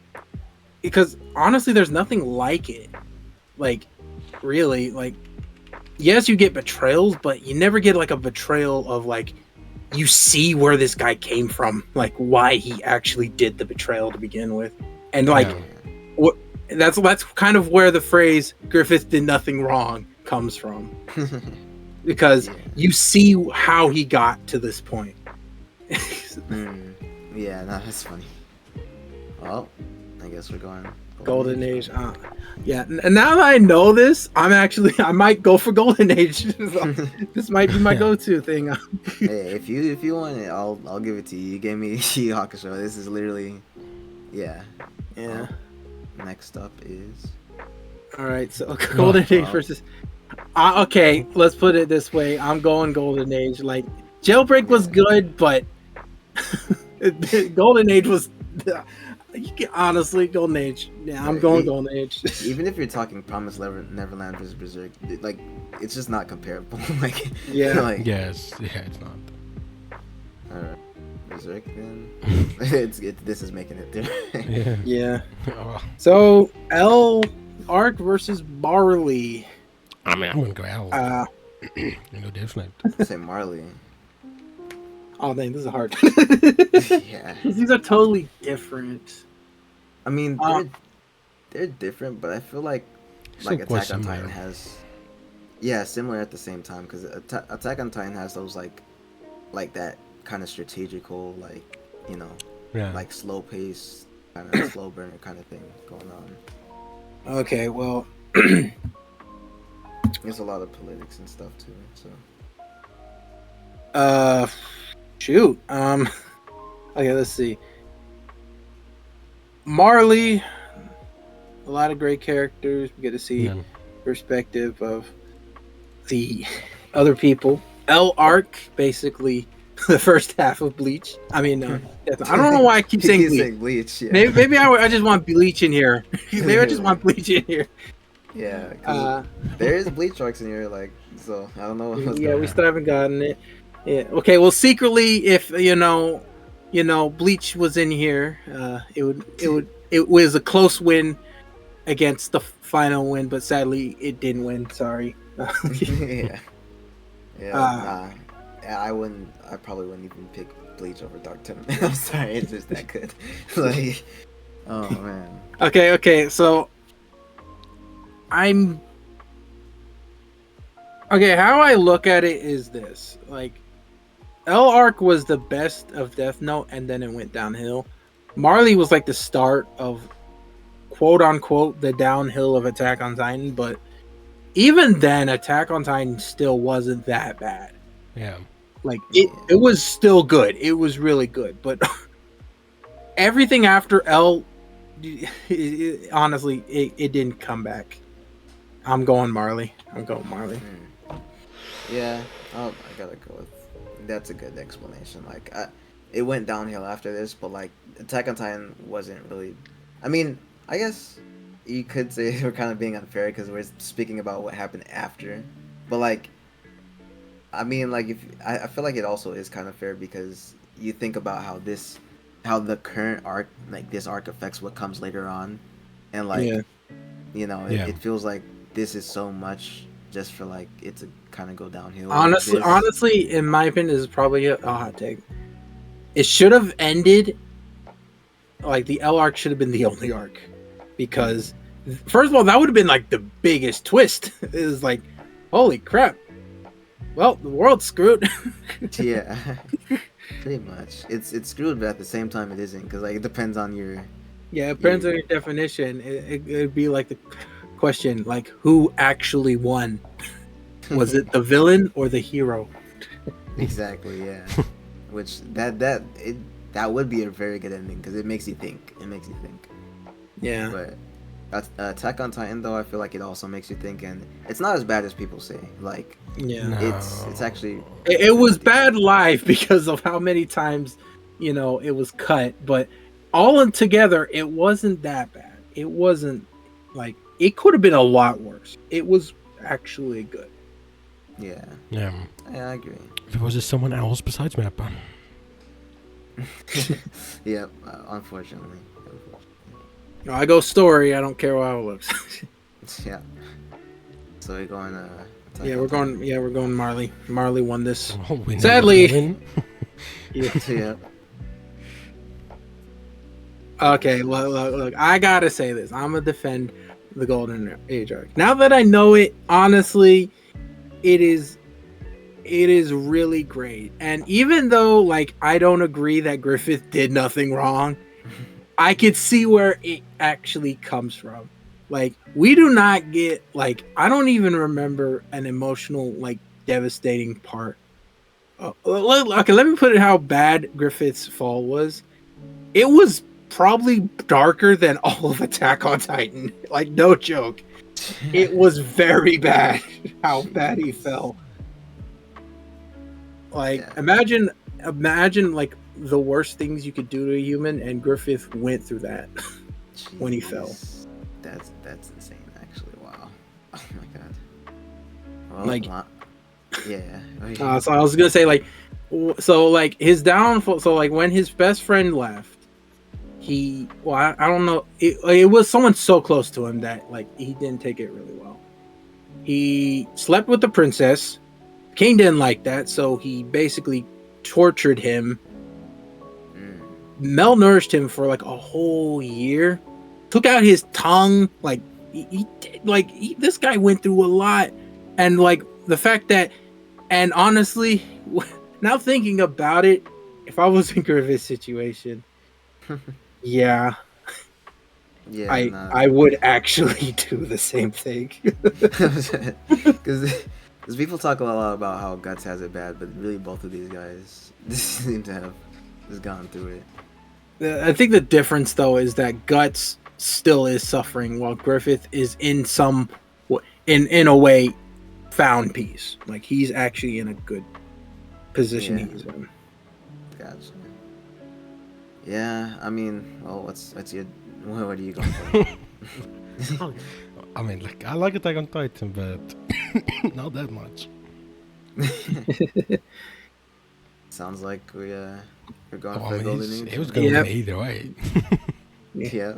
Because honestly, there's nothing like it. Like, really, like, yes, you get betrayals, but you never get like a betrayal of like you see where this guy came from, like why he actually did the betrayal to begin with, and like. That's kind of where the phrase Griffith did nothing wrong comes from. Because you see how he got to this point. Yeah, that's funny. Well, I guess we're going Golden Age. Yeah, and now that I know this, I might go for Golden Age. This might be my go-to thing. Hey, if you want it, I'll give it to you. You gave me Yu Hakusho. This is literally, yeah. Next up is. All right, so Golden Age versus. Okay, let's put it this way. I'm going Golden Age. Like Jailbreak was good, but Golden Age was. Honestly, Golden Age. Yeah, I'm going Golden Age. Even if you're talking Promised Neverland versus Berserk, like it's just not comparable. Like like it's not. Alright. Berserk then. This is making it different. Yeah. So L Arc versus Barley. I mean, I'm gonna go L. You know, different. Say Marley. Oh dang, this is hard. Yeah. These are totally different. I mean, they're different, but I feel like Attack on Titan has. Yeah, similar at the same time because Attack on Titan has those like that kind of strategical, like, you know, like slow pace, kind of slow burner kind of thing going on. Okay, well, there's a lot of politics and stuff too. So. Shoot. Okay, let's see. Marley. a lot of great characters. We get to see Yeah. perspective of the other people. L arc, basically the first half of Bleach. I mean, I don't know why I keep saying He's Bleach. saying bleach. Yeah. Maybe I just want Bleach in here. Maybe I just want Bleach in here. Yeah. 'Cause there is bleach arcs in here, like, so I don't know what's Yeah, going we on. still haven't gotten it. Yeah. Okay. Well, secretly, if Bleach was in here, it was a close win against the final win, but sadly, it didn't win. Sorry. Yeah. Yeah. Uh, I wouldn't. I probably wouldn't even pick bleach over dark tournament. I'm sorry, it's just that good. Like, oh man. Okay. So I'm okay. How I look at it is this: like, L arc was the best of Death Note, and then it went downhill. Marley was like the start of quote unquote the downhill of Attack on Titan, but even then, Attack on Titan still wasn't that bad. Yeah. Like it was still good. It was really good, but everything after L, honestly, it didn't come back. I'm going Marley. Yeah. I gotta go with. That's a good explanation. Like, it went downhill after this, but like Attack on Titan wasn't really. I mean, I guess you could say we're kind of being unfair because we're speaking about what happened after, but like, I mean, like, if I feel like it also is kind of fair because you think about how the current arc, like this arc, affects what comes later on, and like, Yeah. it feels like this is so much just for like it to kind of go downhill. Honestly, in my opinion, this is probably a hot take. It should have ended. Like the L arc should have been the only arc, because first of all, that would have been like the biggest twist. It was like, holy crap! Well, the world's screwed. Yeah, pretty much. It's screwed, but at the same time, it isn't because like it depends on your. Yeah, it depends on your definition. It'd be like the question, like, who actually won? Was it the villain or the hero? Exactly. Yeah. Which that would be a very good ending because it makes you think. Yeah. But Attack on Titan, though, I feel like it also makes you think, and it's not as bad as people say. Like, Yeah. No. it's actually. It was bad live because of how many times, it was cut. But all in together, it wasn't that bad. It wasn't like it could have been a lot worse. It was actually good. Yeah. Yeah. I agree. If it was just someone else besides Mappa. Yep. Unfortunately. I go story. I don't care how it looks. Yeah. So we're going. We're going Marley. Marley won this. Oh, we know Sadly- who's gonna win. Yeah. Okay, look. I gotta say this. I'm gonna defend the Golden Age arc. Now that I know it, honestly, it is really great. And even though, like, I don't agree that Griffith did nothing wrong, I could see where it actually comes from. Like, we do not get, like, I don't even remember an emotional, like, devastating part. Okay, let me put it how bad Griffith's fall was. It was probably darker than all of Attack on Titan. Like, no joke. It was very bad how bad he fell. Like, Yeah. imagine like the worst things you could do to a human, and Griffith went through that when he fell. Jeez. That's insane. Actually, wow. Oh my god. Well, Like- yeah. So I was gonna say, like, so like his downfall. So like when his best friend left, I don't know. It was someone so close to him that like he didn't take it really well. He slept with the princess. King didn't like that, so he basically tortured him, malnourished him for like a whole year, took out his tongue. Like this guy went through a lot, and like the fact that, and honestly, now thinking about it, if I was in Griffith's situation, yeah, I would actually do the same thing. Because people talk a lot about how Guts has it bad, but really both of these guys seem to have just gone through it. I think the difference though is that Guts still is suffering, while Griffith is in a way found peace. Like he's actually in a good position. Yeah. He's in. Gotcha. Yeah, I mean, well, what's your what are you going for? I mean, like, I like Attack on Titan, but not that much. Sounds like we're going Oh, for I a mean, golden age. it was going Yep. to be either way. Yeah.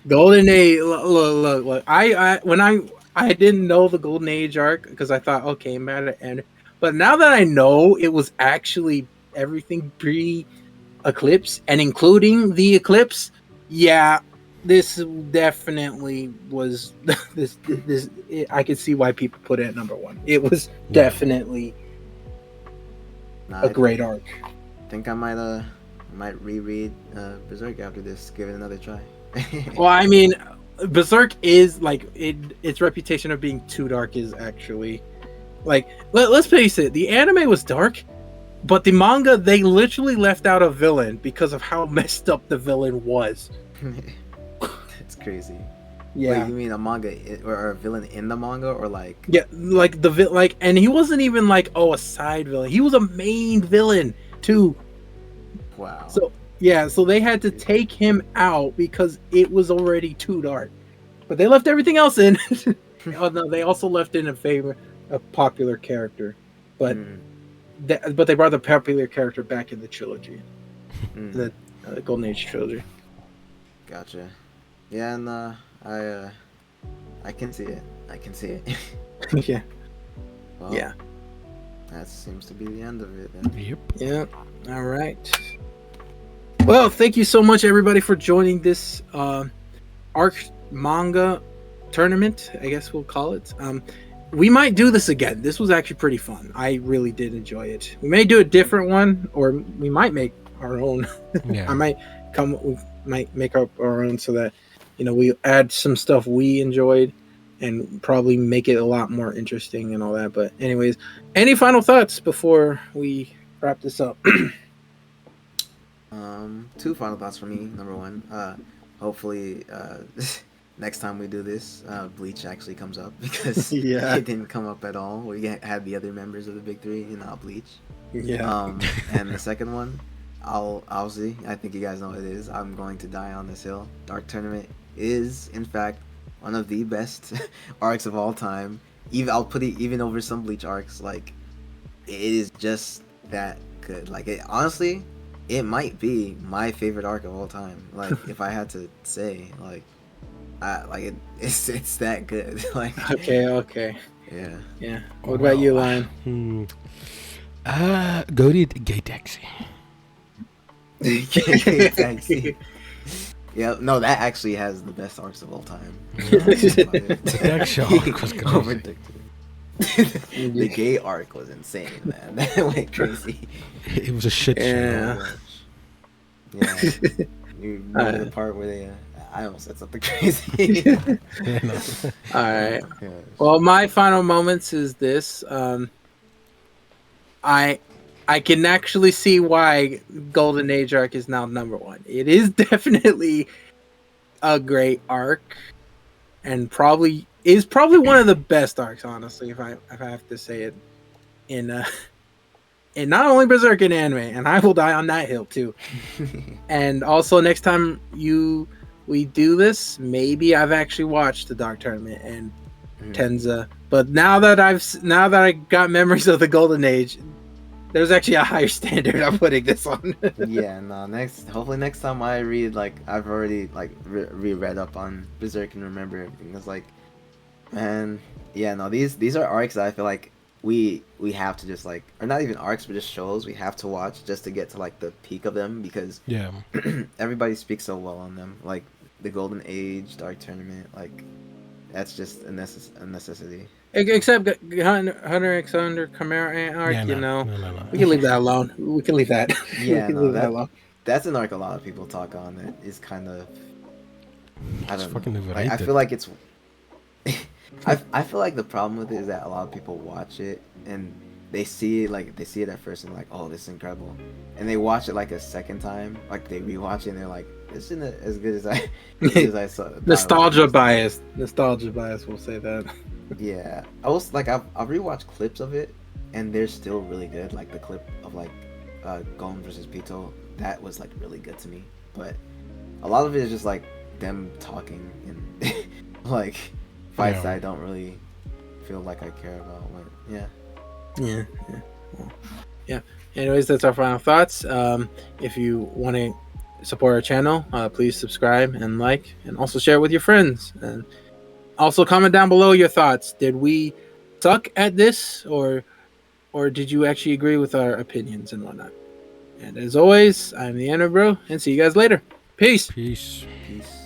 Golden Age. Look. I didn't know the Golden Age arc because I thought, okay, might have ended. But now that I know it was actually everything pre-eclipse and including the eclipse, yeah, this definitely was this. I could see why people put it at number one. It was definitely Nah, a great arc. I think I might reread Berserk after this. Give it another try. Well, I mean, Berserk is like its reputation of being too dark is actually like let's face it, the anime was dark, but the manga they literally left out a villain because of how messed up the villain was. It's crazy. Yeah. Wait, you mean a manga or a villain in the manga or like? Yeah, like and he wasn't even like a side villain. He was a main villain too. Wow. So yeah, so they had to take him out because it was already too dark. But they left everything else in. Oh no, they also left in a popular character, but but they brought the popular character back in the trilogy, the Golden Age trilogy. Gotcha. Yeah, and I can see it. I can see it. Yeah. Well, Yeah. That seems to be the end of it then. Yep. Yeah. All right. Well, thank you so much, everybody, for joining this arc manga tournament, I guess we'll call it. We might do this again. This was actually pretty fun. I really did enjoy it. We may do a different one, or we might make our own. Yeah. We might make up our own so that we add some stuff we enjoyed and probably make it a lot more interesting and all that. But anyways, any final thoughts before we wrap this up? Two final thoughts for me. Number one, hopefully next time we do this, Bleach actually comes up because it didn't come up at all. We had the other members of the big three and not Bleach. Yeah. And the second one, obviously, I think you guys know what it is. I'm going to die on this hill. Dark Tournament is, in fact, one of the best arcs of all time. I'll put it even over some Bleach arcs. Like, it is just that good. Like, honestly, it might be my favorite arc of all time. Like, if I had to say, like, it's that good. Like, Okay. Yeah. What about you, Lion? Go to Gay Taxi. Taxi. Yeah, no, that actually has the best arcs of all time. That show was crazy. The gay arc was insane, man. That went crazy. It was a shit show. Yeah. You remember the part where they I almost said something crazy. All right. Well, my final moments is this. I can actually see why Golden Age arc is now number one. It is definitely a great arc, and probably one of the best arcs, honestly, if I have to say it. In not only Berserk in anime, and I will die on that hill too. And also next time we do this, maybe I've actually watched the Dark Tournament and Tenza. But now that I got memories of the Golden Age, there's actually a higher standard I'm putting this on. Yeah, no. Hopefully next time I read, like, I've already like reread up on Berserk and remember everything. It's like, man, yeah, no. These are arcs that I feel like we have to just like, or not even arcs, but just shows we have to watch just to get to like the peak of them because everybody speaks so well on them. Like the Golden Age, Dark Tournament, like that's just a necessity. Except Hunter x Hunter Chimera arc, No. We can leave that alone. We can leave that. Yeah, that alone. That's an arc a lot of people talk on. That is kind of, I don't know. Like, I feel like it's. I feel like the problem with it is that a lot of people watch it and they see it at first and like, oh, this is incredible, and they watch it like a second time, like they rewatch it and they're like, this isn't as good as I saw. Nostalgia bias. Nostalgia bias. We'll say that. Yeah, I was like, I've rewatched clips of it, and they're still really good. Like the clip of like Gon versus Pito, that was like really good to me. But a lot of it is just like them talking and like fights that I don't really feel like I care about. But yeah. Yeah. Well, yeah. Anyways, that's our final thoughts. If you want to support our channel, please subscribe and like, and also share it with your friends. And also comment down below your thoughts. Did we suck at this, or did you actually agree with our opinions and whatnot? And as always, I'm the Anime Bro, and see you guys later. Peace. Peace. Peace.